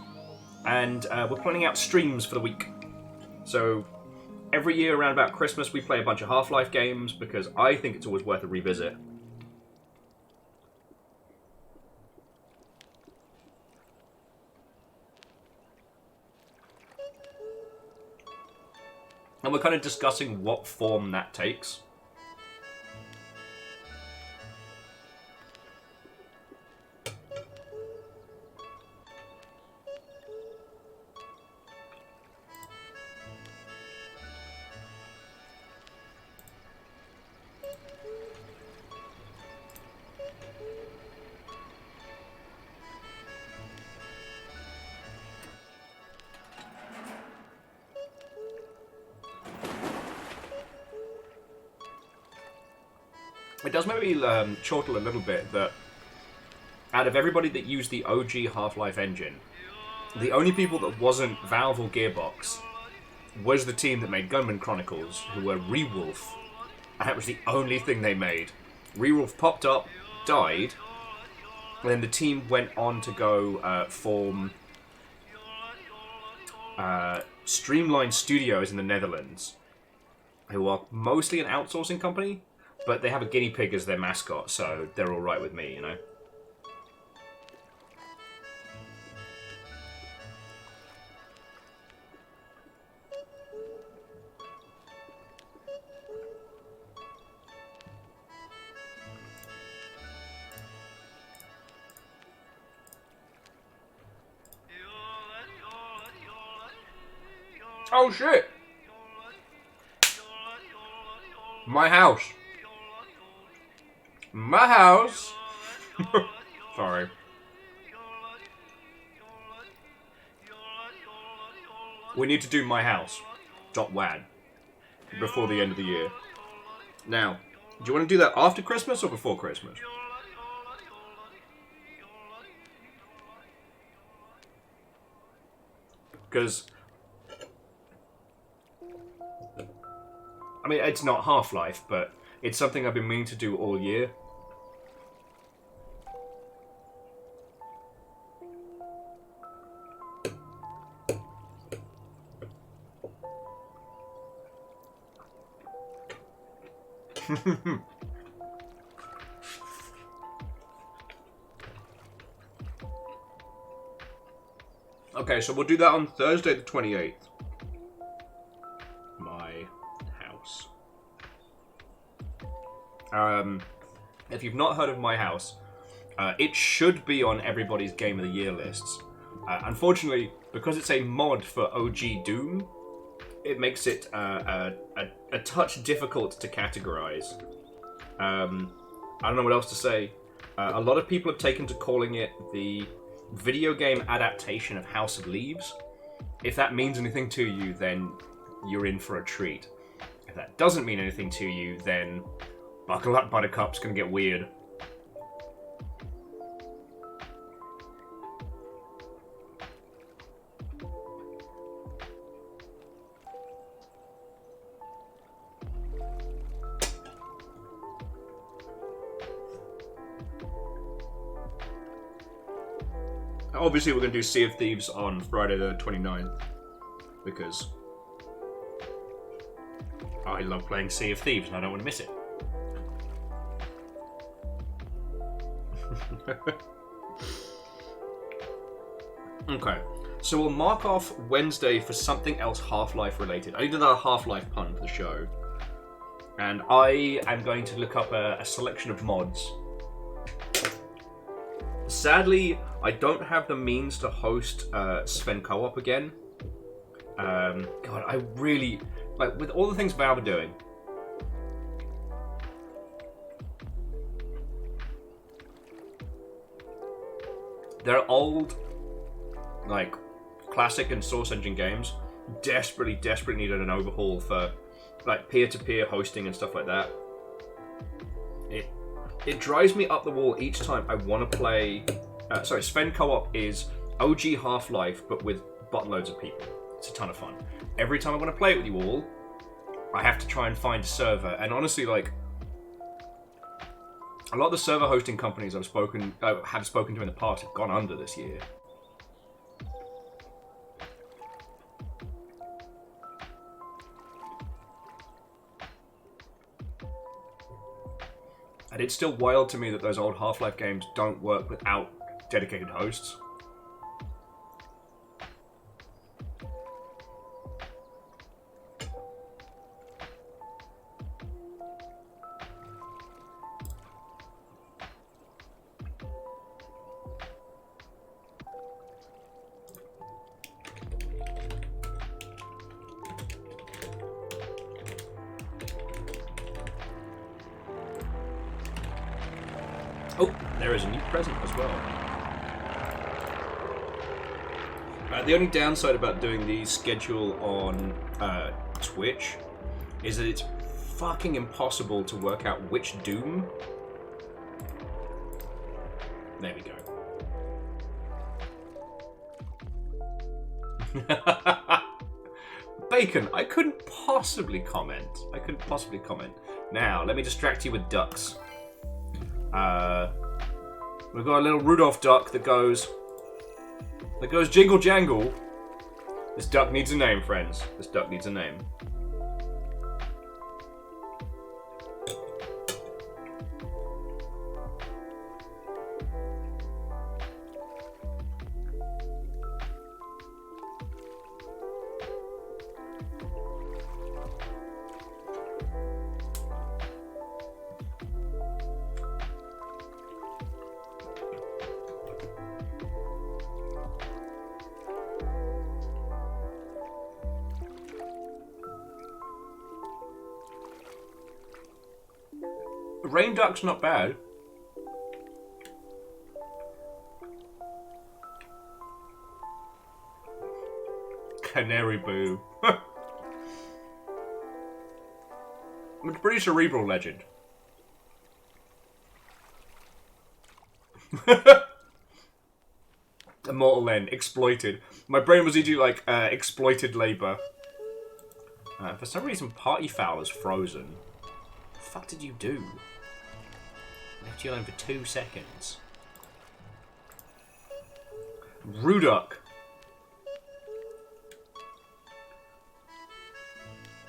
and we're planning out streams for the week. So every year around about Christmas we play a bunch of Half-Life games because I think it's always worth a revisit. And we're kind of discussing what form that takes. It does maybe chortle a little bit that out of everybody that used the OG Half-Life engine, the only people that wasn't Valve or Gearbox was the team that made Gunman Chronicles, who were Rewolf, and that was the only thing they made. Rewolf popped up, died, and then the team went on to go form Streamline Studios in the Netherlands, who are mostly an outsourcing company, but they have a guinea pig as their mascot, so they're all right with me, you know. Oh shit! My house. My house. Sorry. We need to do my house. .wad. Before the end of the year. Now, do you want to do that after Christmas or before Christmas? Because, I mean, it's not Half-Life, but it's something I've been meaning to do all year. Okay, so we'll do that on Thursday the 28th. My house. If you've not heard of My House, it should be on everybody's Game of the Year lists. Unfortunately, because it's a mod for OG Doom, it makes it a touch difficult to categorize. I don't know what else to say. A lot of people have taken to calling it the video game adaptation of House of Leaves. If that means anything to you, then you're in for a treat. If that doesn't mean anything to you, then buckle up, Buttercup, it's gonna get weird. Obviously, we're going to do Sea of Thieves on Friday the 29th, because I love playing Sea of Thieves and I don't want to miss it. Okay, so we'll mark off Wednesday for something else Half-Life related. I did a Half-Life pun for the show, and I am going to look up a selection of mods. Sadly, I don't have the means to host Sven Co-op again. God, I really... Like, with all the things Valve are doing... They're old, like, classic and Source Engine games desperately needed an overhaul for, like, peer-to-peer hosting and stuff like that. It drives me up the wall each time I want to play... sorry, Sven Co-op is OG Half-Life, but with buttloads of people. It's a ton of fun. Every time I want to play it with you all, I have to try and find a server. And honestly, like, a lot of the server hosting companies have spoken to in the past have gone under this year. And it's still wild to me that those old Half-Life games don't work without dedicated hosts. Oh, there is a new present as well. The only downside about doing the schedule on Twitch is that it's fucking impossible to work out which Doom. There we go. Bacon, I couldn't possibly comment. Now, let me distract you with ducks. We've got a little Rudolph duck that goes jingle jangle. This duck needs a name, friends. This duck needs a name. Rain duck's not bad. Canary boo. It's a pretty cerebral legend. Immortal End, exploited. My brain was eating like exploited labor. For some reason, Party Foul is frozen. What the fuck did you do? Left you alone for 2 seconds. Ruduck.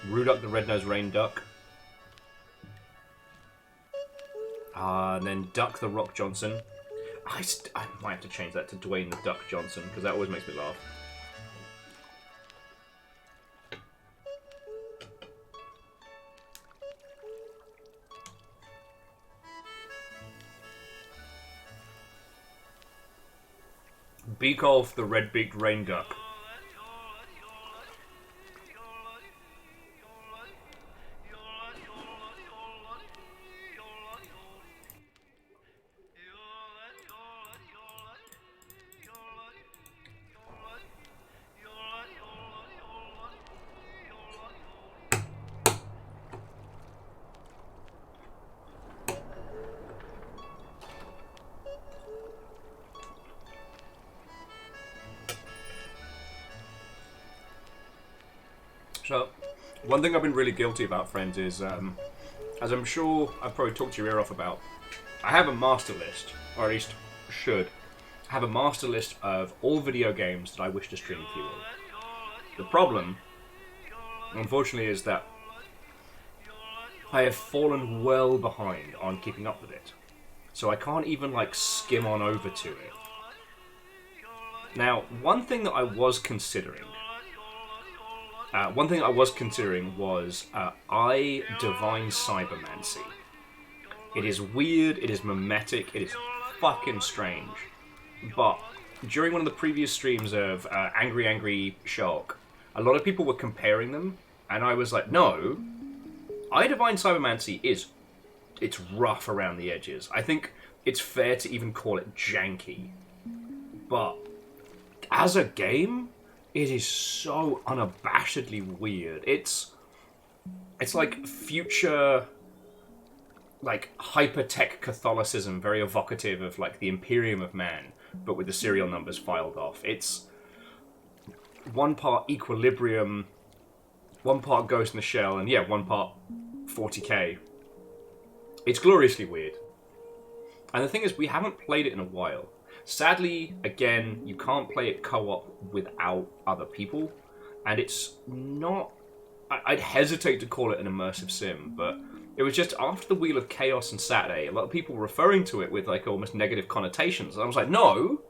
Ruduck the red-nosed rain duck. And then Duck the Rock Johnson. I might have to change that to Dwayne the Duck Johnson, because that always makes me laugh. Beakolf the red-beaked rain duck. So, one thing I've been really guilty about, friends, is, as I'm sure I've probably talked your ear off about, I have a master list, or at least should, have a master list of all video games that I wish to stream for you all. The problem, unfortunately, is that I have fallen well behind on keeping up with it. So I can't even, like, skim on over to it. Now, one thing that I was considering was I Divine Cybermancy. It is weird, it is mimetic, it is fucking strange. But during one of the previous streams of Angry Shark, a lot of people were comparing them, and I was like, no, I Divine Cybermancy it's rough around the edges. I think it's fair to even call it janky. But as a game, it is so unabashedly weird. It's like future, like hyper-tech Catholicism, very evocative of like the Imperium of Man, but with the serial numbers filed off. It's one part Equilibrium, one part Ghost in the Shell, and yeah, one part 40k. It's gloriously weird. And the thing is, we haven't played it in a while. Sadly, again, you can't play it co-op without other people, and it's not... I'd hesitate to call it an immersive sim, but it was just after the Wheel of Chaos and Saturday, a lot of people were referring to it with like almost negative connotations, and I was like, no!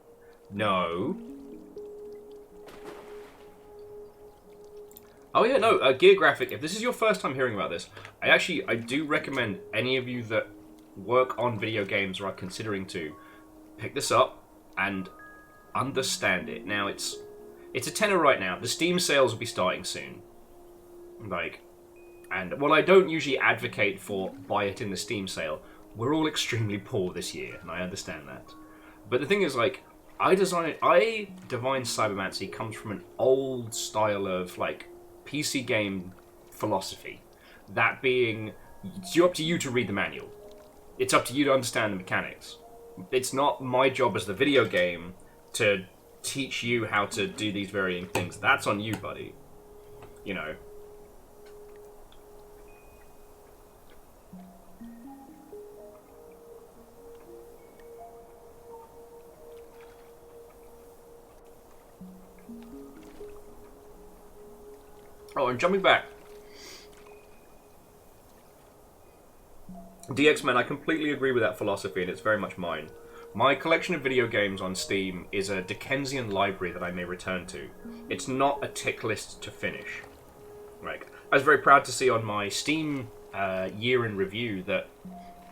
Oh yeah, no, Gear Graphic, if this is your first time hearing about this, I do recommend any of you that work on video games or are considering to pick this up and understand it. Now, it's a tenner right now. The Steam sales will be starting soon. And while I don't usually advocate for buy it in the Steam sale, we're all extremely poor this year, and I understand that. But the thing is, like, I Divine Cybermancy comes from an old style of, like, PC game philosophy. That being, it's up to you to read the manual. It's up to you to understand the mechanics. It's not my job as the video game to teach you how to do these varying things. That's on you, buddy. You know. Oh, and jumping back. DX-Men, I completely agree with that philosophy, and it's very much mine. My collection of video games on Steam is a Dickensian library that I may return to. It's not a tick list to finish. Like, I was very proud to see on my Steam year in review that,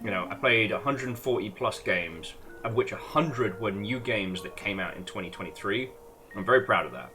you know, I played 140 plus games, of which 100 were new games that came out in 2023. I'm very proud of that.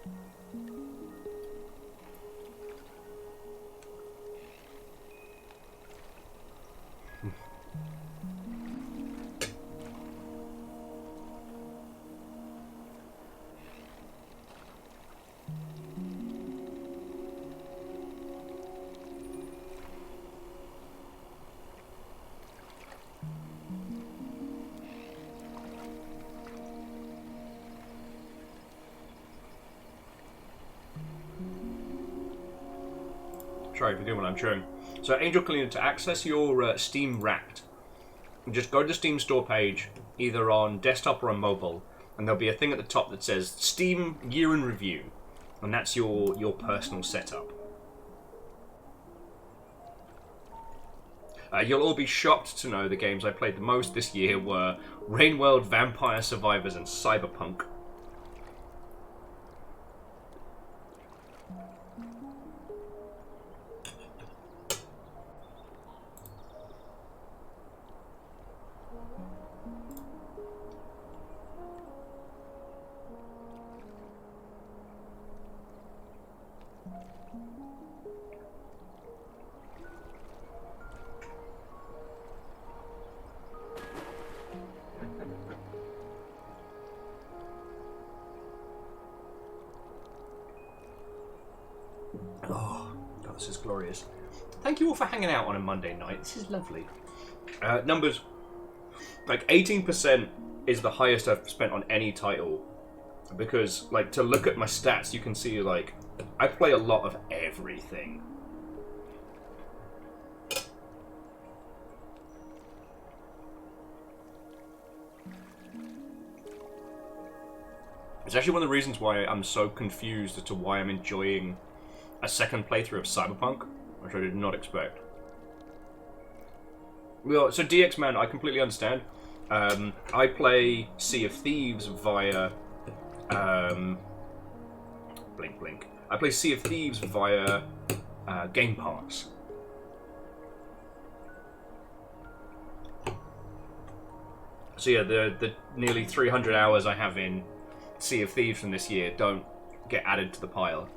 Sorry, forgive me when I'm chewing. So Angel Cleaner, to access your Steam Wrapped, just go to the Steam store page, either on desktop or on mobile, and there'll be a thing at the top that says Steam Year in Review, and that's your personal setup. You'll all be shocked to know the games I played the most this year were Rainworld, Vampire Survivors, and Cyberpunk. This is glorious. Thank you all for hanging out on a Monday night. This is lovely. Numbers, like 18% is the highest I've spent on any title. Because, like, to look at my stats, you can see, like, I play a lot of everything. It's actually one of the reasons why I'm so confused as to why I'm enjoying a second playthrough of Cyberpunk, which I did not expect. Well, so DX Man, I completely understand. I play Sea of Thieves via blink blink. I play Sea of Thieves via Game Pass. So yeah, the nearly 300 hours I have in Sea of Thieves from this year don't get added to the pile.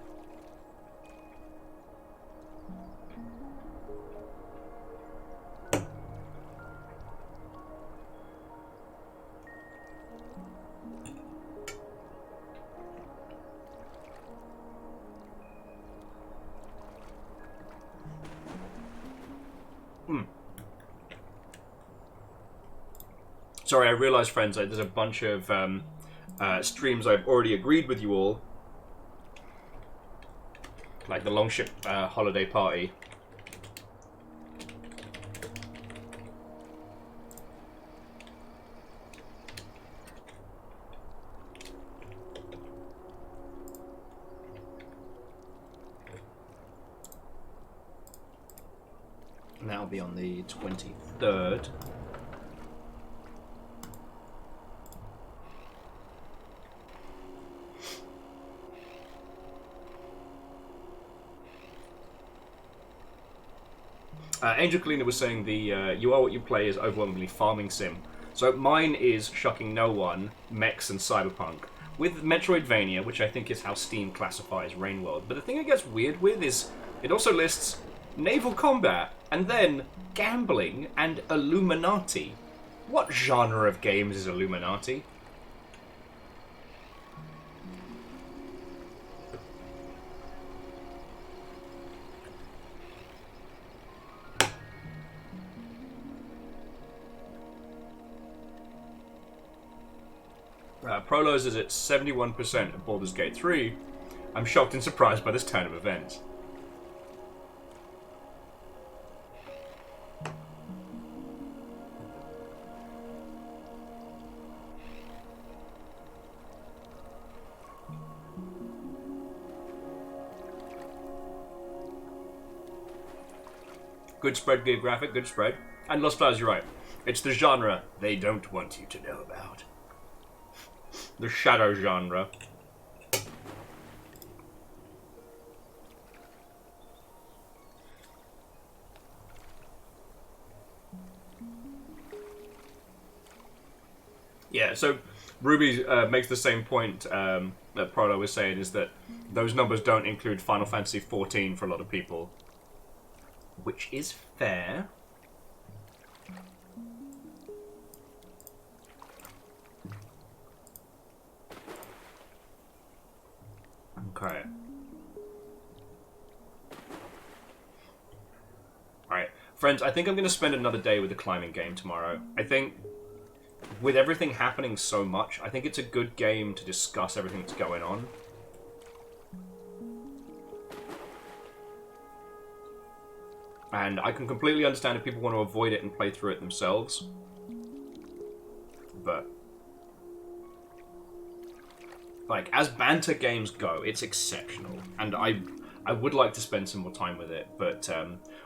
Sorry, I realised, friends, there's a bunch of streams I've already agreed with you all. Like the Longship holiday party. And that'll be on the 23rd. Angel Kalina was saying the You Are What You Play is overwhelmingly farming sim. So mine is, shocking no one, mechs and cyberpunk. With Metroidvania, which I think is how Steam classifies Rainworld. But the thing it gets weird with is it also lists naval combat, and then gambling and Illuminati. What genre of games is Illuminati? Prolos is at 71% of Baldur's Gate 3. I'm shocked and surprised by this turn of events. Good spread, geographic, good spread. And Lost Flowers, you're right. It's the genre they don't want you to know about. The shadow genre. Yeah, so Ruby makes the same point that Prolo was saying, is that those numbers don't include Final Fantasy XIV for a lot of people. Which is fair. Okay. Alright. Friends, I think I'm going to spend another day with the climbing game tomorrow. I think, with everything happening so much, I think it's a good game to discuss everything that's going on. And I can completely understand if people want to avoid it and play through it themselves. But, like, as banter games go, it's exceptional. And I would like to spend some more time with it. But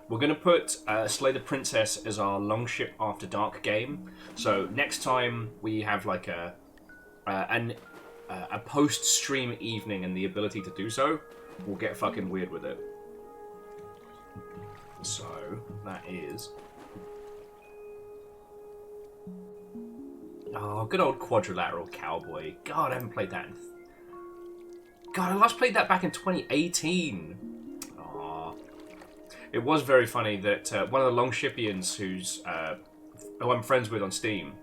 we're going to put Slay the Princess as our Longship After Dark game. So next time we have, like, a post-stream evening and the ability to do so, we'll get fucking weird with it. So, that is... Oh, good old Quadrilateral Cowboy. God, I haven't played that in... God, I last played that back in 2018. Aww. It was very funny that one of the Longshipians who I'm friends with on Steam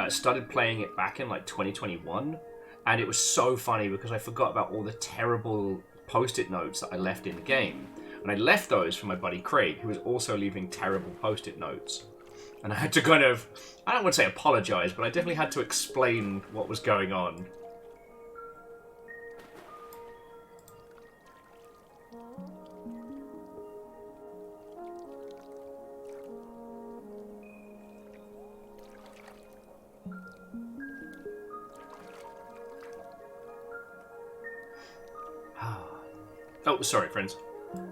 started playing it back in, like, 2021. And it was so funny because I forgot about all the terrible post-it notes that I left in the game. And I left those for my buddy Craig, who was also leaving terrible post-it notes. And I had to kind of, I don't want to say apologise, but I definitely had to explain what was going on. Oh, sorry, friends.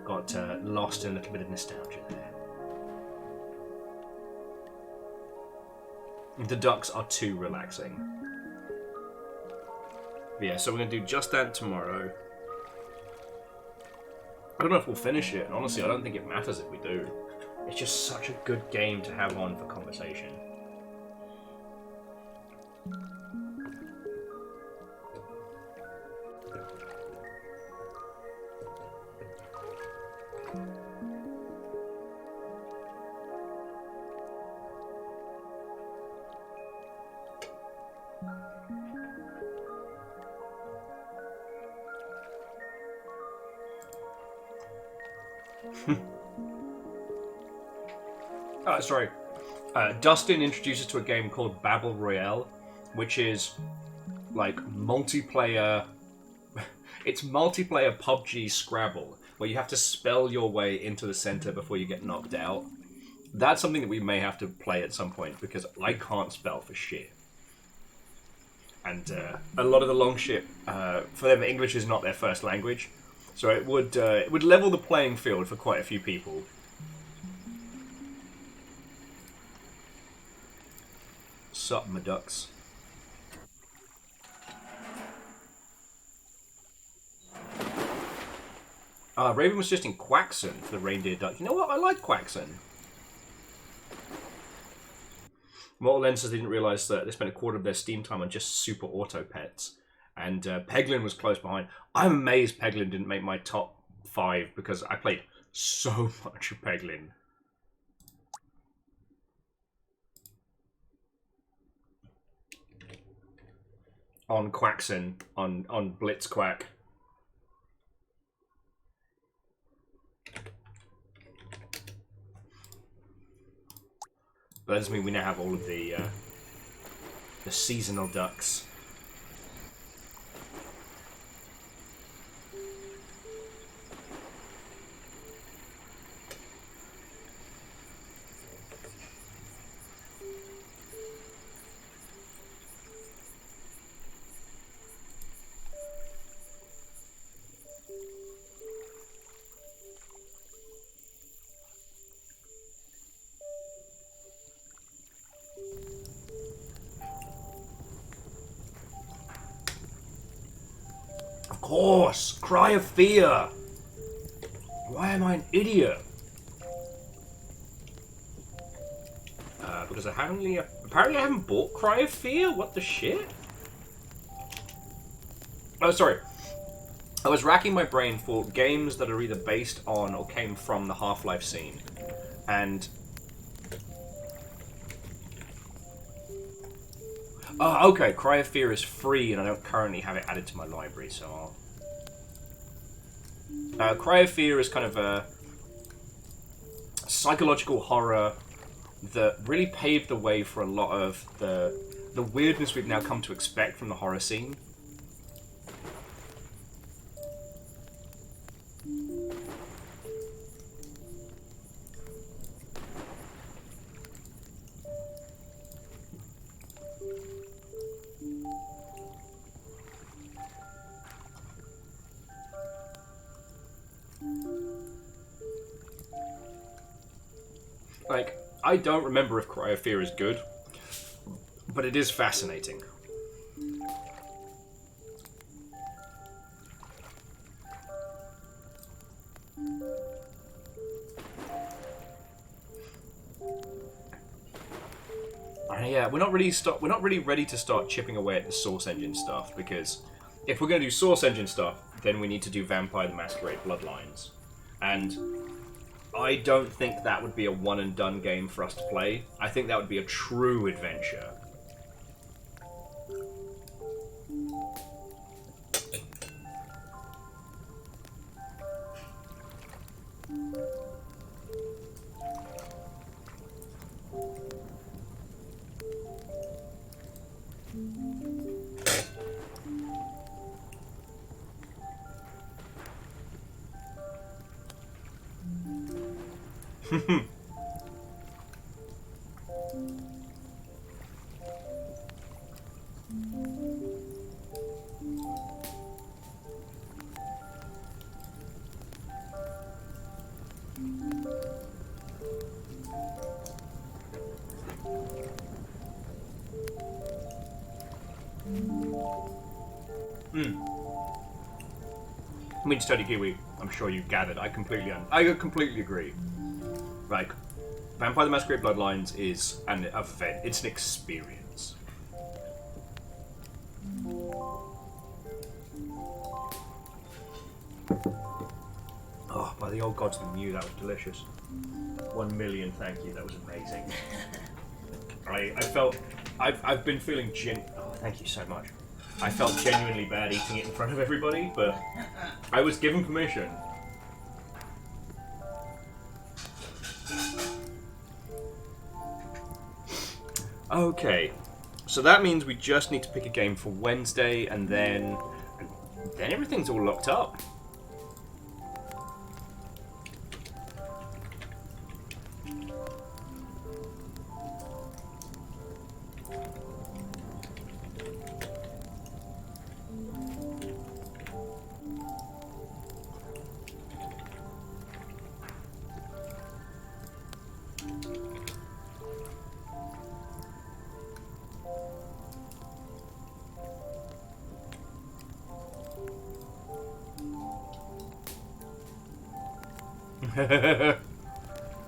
Got lost in a little bit of nostalgia there. The ducks are too relaxing. But yeah, so we're going to do Just Dance tomorrow. I don't know if we'll finish it. Honestly, I don't think it matters if we do. It's just such a good game to have on for conversation. Sorry. Dustin introduced us to a game called Battle Royale, which is like multiplayer. It's multiplayer PUBG Scrabble, where you have to spell your way into the center before you get knocked out. That's something that we may have to play at some point because I can't spell for shit. And a lot of the Longship, for them, English is not their first language, so it would level the playing field for quite a few people. Sup, my ducks. Raven was just in Quaxon for the reindeer duck. You know what? I like Quaxon. Mortal Lens says they didn't realise that they spent a quarter of their Steam time on just super auto pets. And Peglin was close behind. I'm amazed Peglin didn't make my top 5 because I played so much of Peglin. On Quaxon, on Blitzquack. But that doesn't mean we now have all of the seasonal ducks. Of course! Cry of Fear! Why am I an idiot? Because apparently I haven't bought Cry of Fear? What the shit? Oh, sorry. I was racking my brain for games that are either based on or came from the Half-Life scene. And... Oh, okay. Cry of Fear is free, and I don't currently have it added to my library, so I'll... Cry of Fear is kind of a psychological horror that really paved the way for a lot of the weirdness we've now come to expect from the horror scene. Like, I don't remember if Cryofear is good, but it is fascinating. Yeah, we're not really ready to start chipping away at the Source Engine stuff, because if we're going to do Source Engine stuff, then we need to do Vampire the Masquerade Bloodlines. And I don't think that would be a one and done game for us to play. I think that would be a true adventure. I mean, Study Kiwi, I'm sure you gathered, I completely agree. Like, Vampire the Masquerade Bloodlines is an event, it's an experience. Oh, by the old gods of the new, that was delicious. 1 million thank you, that was amazing. I felt, I've been feeling oh, thank you so much. I felt genuinely bad eating it in front of everybody, but I was given permission. Okay, so that means we just need to pick a game for Wednesday, and then everything's all locked up.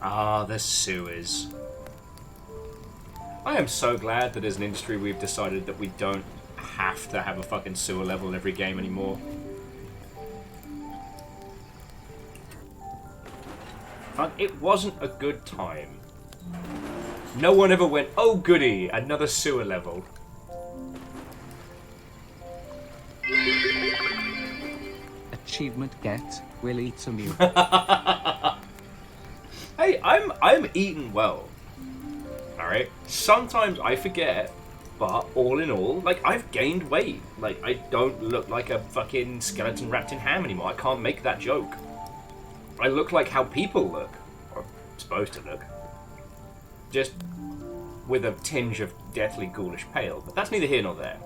Ah, the sewers. I am so glad that as an industry we've decided that we don't have to have a fucking sewer level in every game anymore. It wasn't a good time. No one ever went, oh goody, another sewer level. Achievement get, will eat some meal. Hey, I'm eating well. Alright? Sometimes I forget, but all in all, like, I've gained weight. Like, I don't look like a fucking skeleton wrapped in ham anymore. I can't make that joke. I look like how people look. Or supposed to look. Just with a tinge of deathly ghoulish pale. But that's neither here nor there.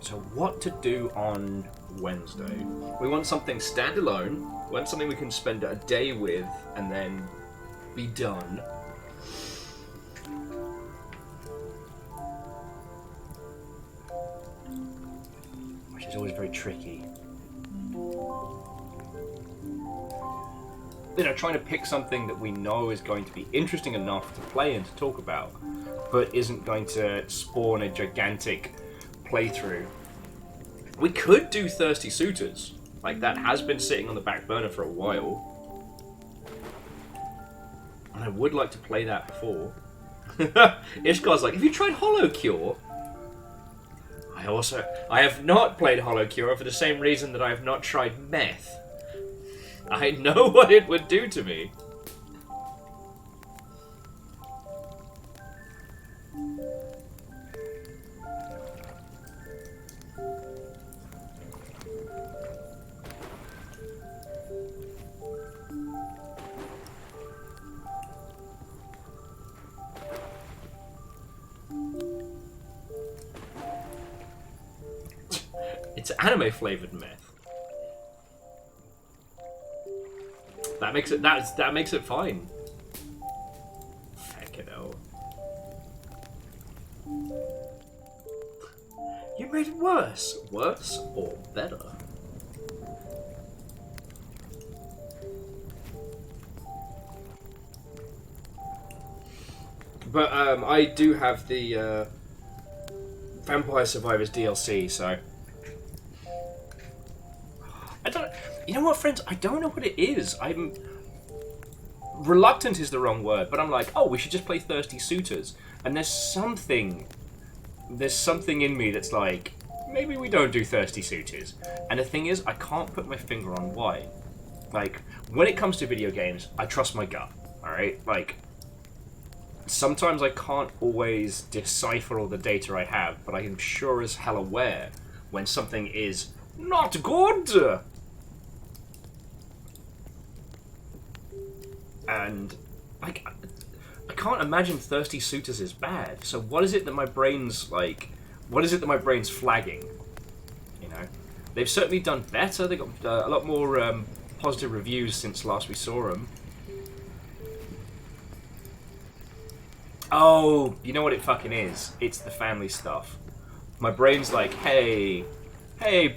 So what to do on Wednesday? We want something standalone. We want something we can spend a day with and then be done. Which is always very tricky. You know, trying to pick something that we know is going to be interesting enough to play and to talk about, but isn't going to spawn a gigantic playthrough. We could do Thirsty Suitors. Like, that has been sitting on the back burner for a while. And I would like to play that before. Ishkar's like, have you tried Hollow Cure? I have not played Hollow Cure for the same reason that I have not tried meth. I know what it would do to me. It's anime flavored meth. That makes it that makes it fine. Fucking hell. You made it worse. Worse or better? But I do have the Vampire Survivors DLC, so I don't. You know what, friends? I don't know what it is. I'm reluctant is the wrong word, but I'm like, oh, we should just play Thirsty Suitors. And there's something in me that's like, maybe we don't do Thirsty Suitors. And the thing is, I can't put my finger on why. Like, when it comes to video games, I trust my gut. All right, like. Sometimes I can't always decipher all the data I have, but I am sure as hell aware when something is not good. And I can't imagine Thirsty Suitors is bad. So what is it that my brain's like? What is it that my brain's flagging? You know, they've certainly done better. They got a lot more positive reviews since last we saw them. Oh, you know what it fucking is? It's the family stuff. My brain's like, hey,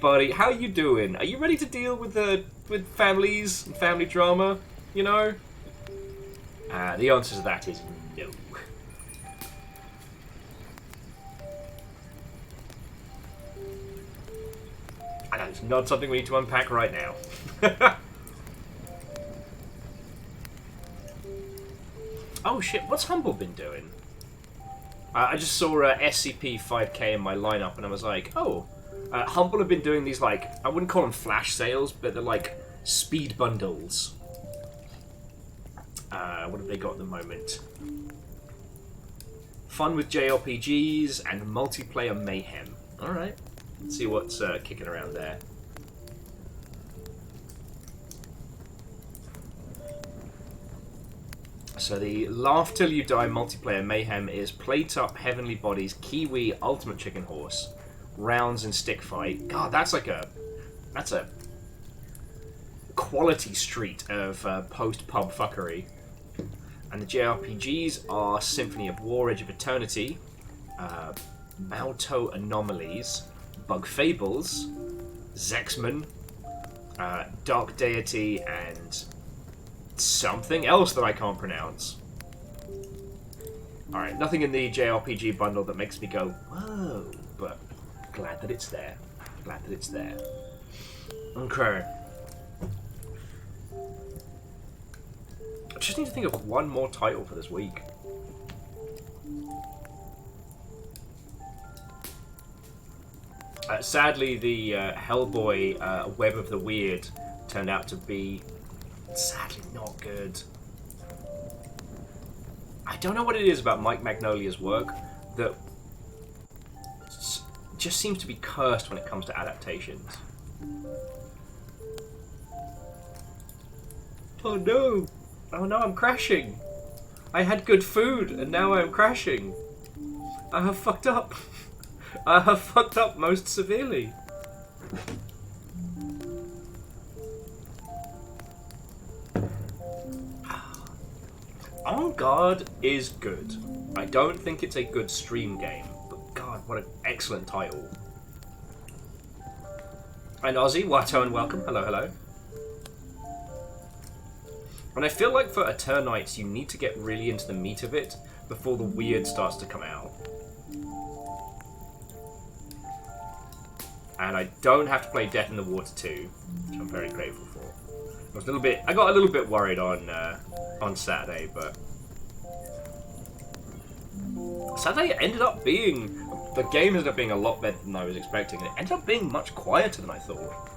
buddy, how you doing? Are you ready to deal with families and family drama? You know? The answer to that is no. And that is not something we need to unpack right now. Oh shit, what's Humble been doing? I just saw SCP-5K in my lineup and I was like, oh, Humble have been doing these, like, I wouldn't call them flash sales, but they're like speed bundles. What have they got at the moment? Fun with JRPGs and multiplayer mayhem. Alright, let's see what's kicking around there. So the Laugh Till You Die multiplayer mayhem is Plate Up Heavenly Bodies, Kiwi, Ultimate Chicken Horse, Rounds and Stick Fight. God, that's a quality street of post-pub fuckery. And the JRPGs are Symphony of War, Edge of Eternity, Malto Anomalies, Bug Fables, Zexman, Dark Deity, and something else that I can't pronounce. Alright, nothing in the JRPG bundle that makes me go, whoa, but glad that it's there. Glad that it's there. Okay. I just need to think of one more title for this week. Sadly, the Hellboy Web of the Weird turned out to be sadly not good. I don't know what it is about Mike Magnolia's work that just seems to be cursed when it comes to adaptations. Oh no! Oh no, I'm crashing! I had good food and now I'm crashing. I have fucked up. I have fucked up most severely. On Guard is good. I don't think it's a good stream game, but God, what an excellent title. And Ozzy, Watto and welcome. Hello, hello. And I feel like for Eternites, you need to get really into the meat of it before the weird starts to come out. And I don't have to play Death in the Water 2, which I'm very grateful for. I got a little bit worried on Saturday, but Saturday ended up being, the game ended up being a lot better than I was expecting, and it ended up being much quieter than I thought.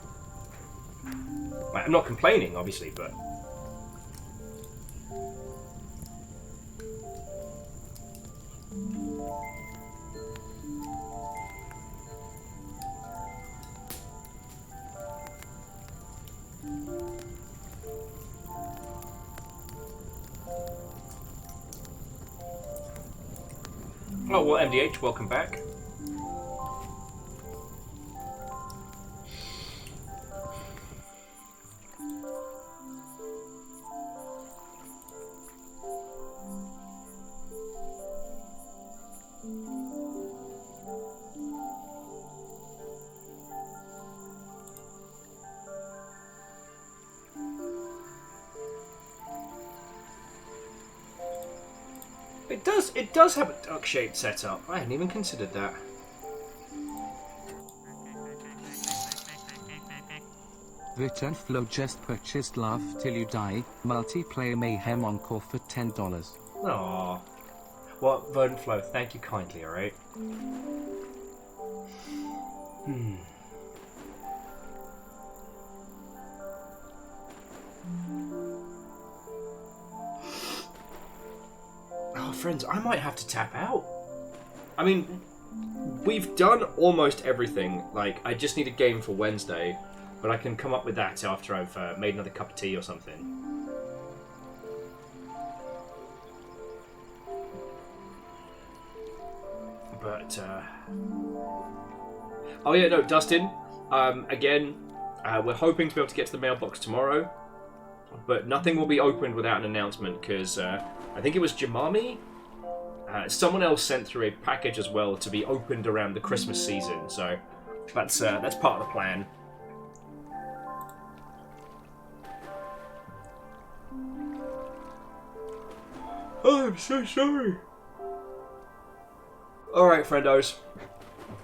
Like, I'm not complaining, obviously, but oh, well, MDH, welcome back. It does have a duck-shaped setup. I hadn't even considered that. Return Flow just purchased Laugh Till You Die, Multiplayer Mayhem Encore for $10. Aww. Well, Verdant Flow, thank you kindly, alright? Oh, friends, I might have to tap out. I mean, we've done almost everything. Like, I just need a game for Wednesday, but I can come up with that after I've made another cup of tea or something. But, oh yeah, no, Dustin, again, we're hoping to be able to get to the mailbox tomorrow, but nothing will be opened without an announcement, because I think it was Jamami. Someone else sent through a package as well to be opened around the Christmas season, so that's part of the plan. Oh, I'm so sorry. Alright, friendos.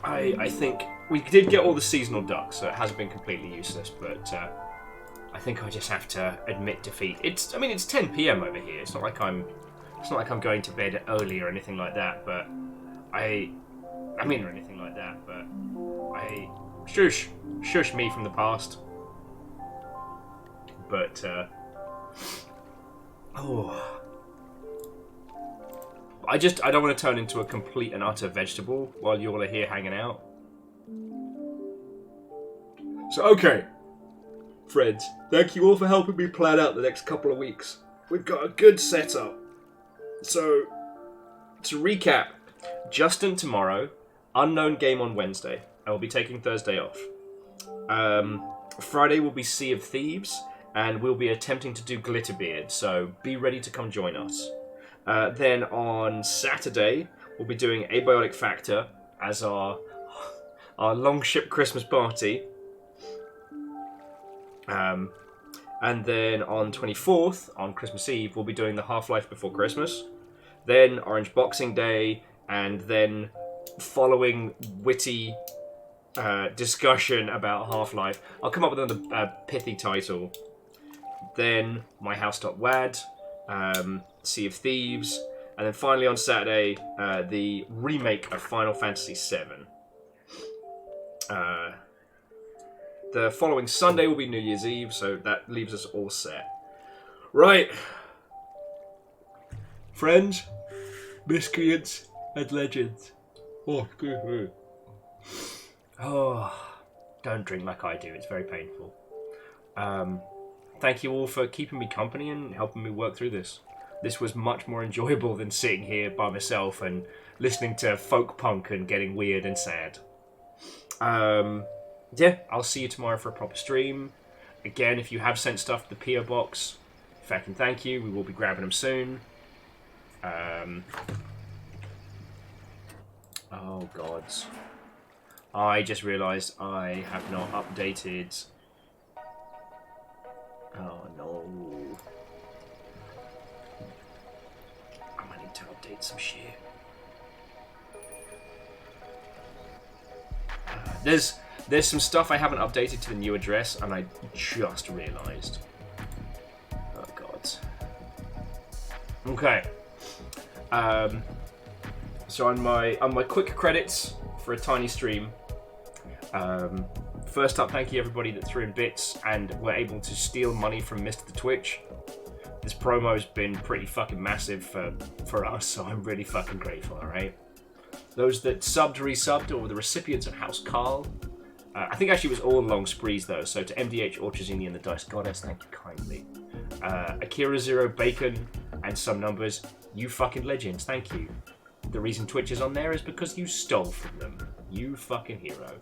I think we did get all the seasonal ducks, so it hasn't been completely useless, but I think I just have to admit defeat. It's 10 PM over here. It's not like I'm going to bed early or anything like that, but shush me from the past. But I don't want to turn into a complete and utter vegetable while you all are here hanging out. So, okay. Friends, thank you all for helping me plan out the next couple of weeks. We've got a good setup. So, to recap, Justin tomorrow, unknown game on Wednesday. I will be taking Thursday off. Friday will be Sea of Thieves, and we'll be attempting to do Glitterbeard, so be ready to come join us. Then on Saturday, we'll be doing Abiotic Factor as our Longship Christmas party. And then on 24th, on Christmas Eve, we'll be doing the Half-Life Before Christmas. Then Orange Boxing Day, and then following witty discussion about Half-Life, I'll come up with another pithy title. Then My House.wad, Sea of Thieves, and then finally on Saturday, the remake of Final Fantasy VII. The following Sunday will be New Year's Eve, so that leaves us all set. Right. Friends, miscreants, and legends. Oh, good. Oh, don't drink like I do. It's very painful. Thank you all for keeping me company and helping me work through this. This was much more enjoyable than sitting here by myself and listening to folk punk and getting weird and sad. Yeah, I'll see you tomorrow for a proper stream. Again, if you have sent stuff to the PO box, fucking thank you. We will be grabbing them soon. Oh, gods. I just realised I have not updated... Oh, no. I might need to update some shit. There's some stuff I haven't updated to the new address, and I just realised. Oh, God. Okay. So on my quick credits for a tiny stream. First up, thank you everybody that threw in bits and were able to steal money from Mr. the Twitch. This promo's been pretty fucking massive for us, so I'm really fucking grateful, alright? Those that subbed, resubbed, or were the recipients of House Carl. I think actually it was all long sprees though, so to MDH, Orchazini, and the Dice Goddess, thank you kindly. Akira Zero, Bacon, and some numbers, you fucking legends, thank you. The reason Twitch is on there is because you stole from them. You fucking hero.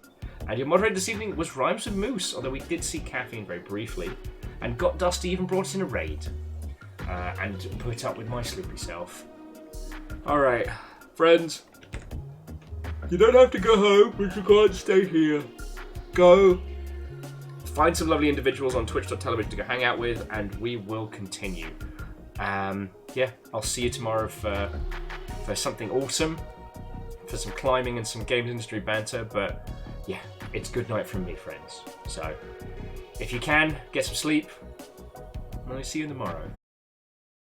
And your moderator this evening was Rhymes with Moose, although we did see Caffeine very briefly. And Got Dusty even brought us in a raid. And put up with my sleepy self. Alright, friends. You don't have to go home, but you can't stay here. Go. Find some lovely individuals on twitch.tv to go hang out with, and we will continue. Yeah, I'll see you tomorrow for for something awesome, for some climbing and some games industry banter. But yeah, it's good night from me, friends. So if you can, get some sleep, and I'll see you tomorrow.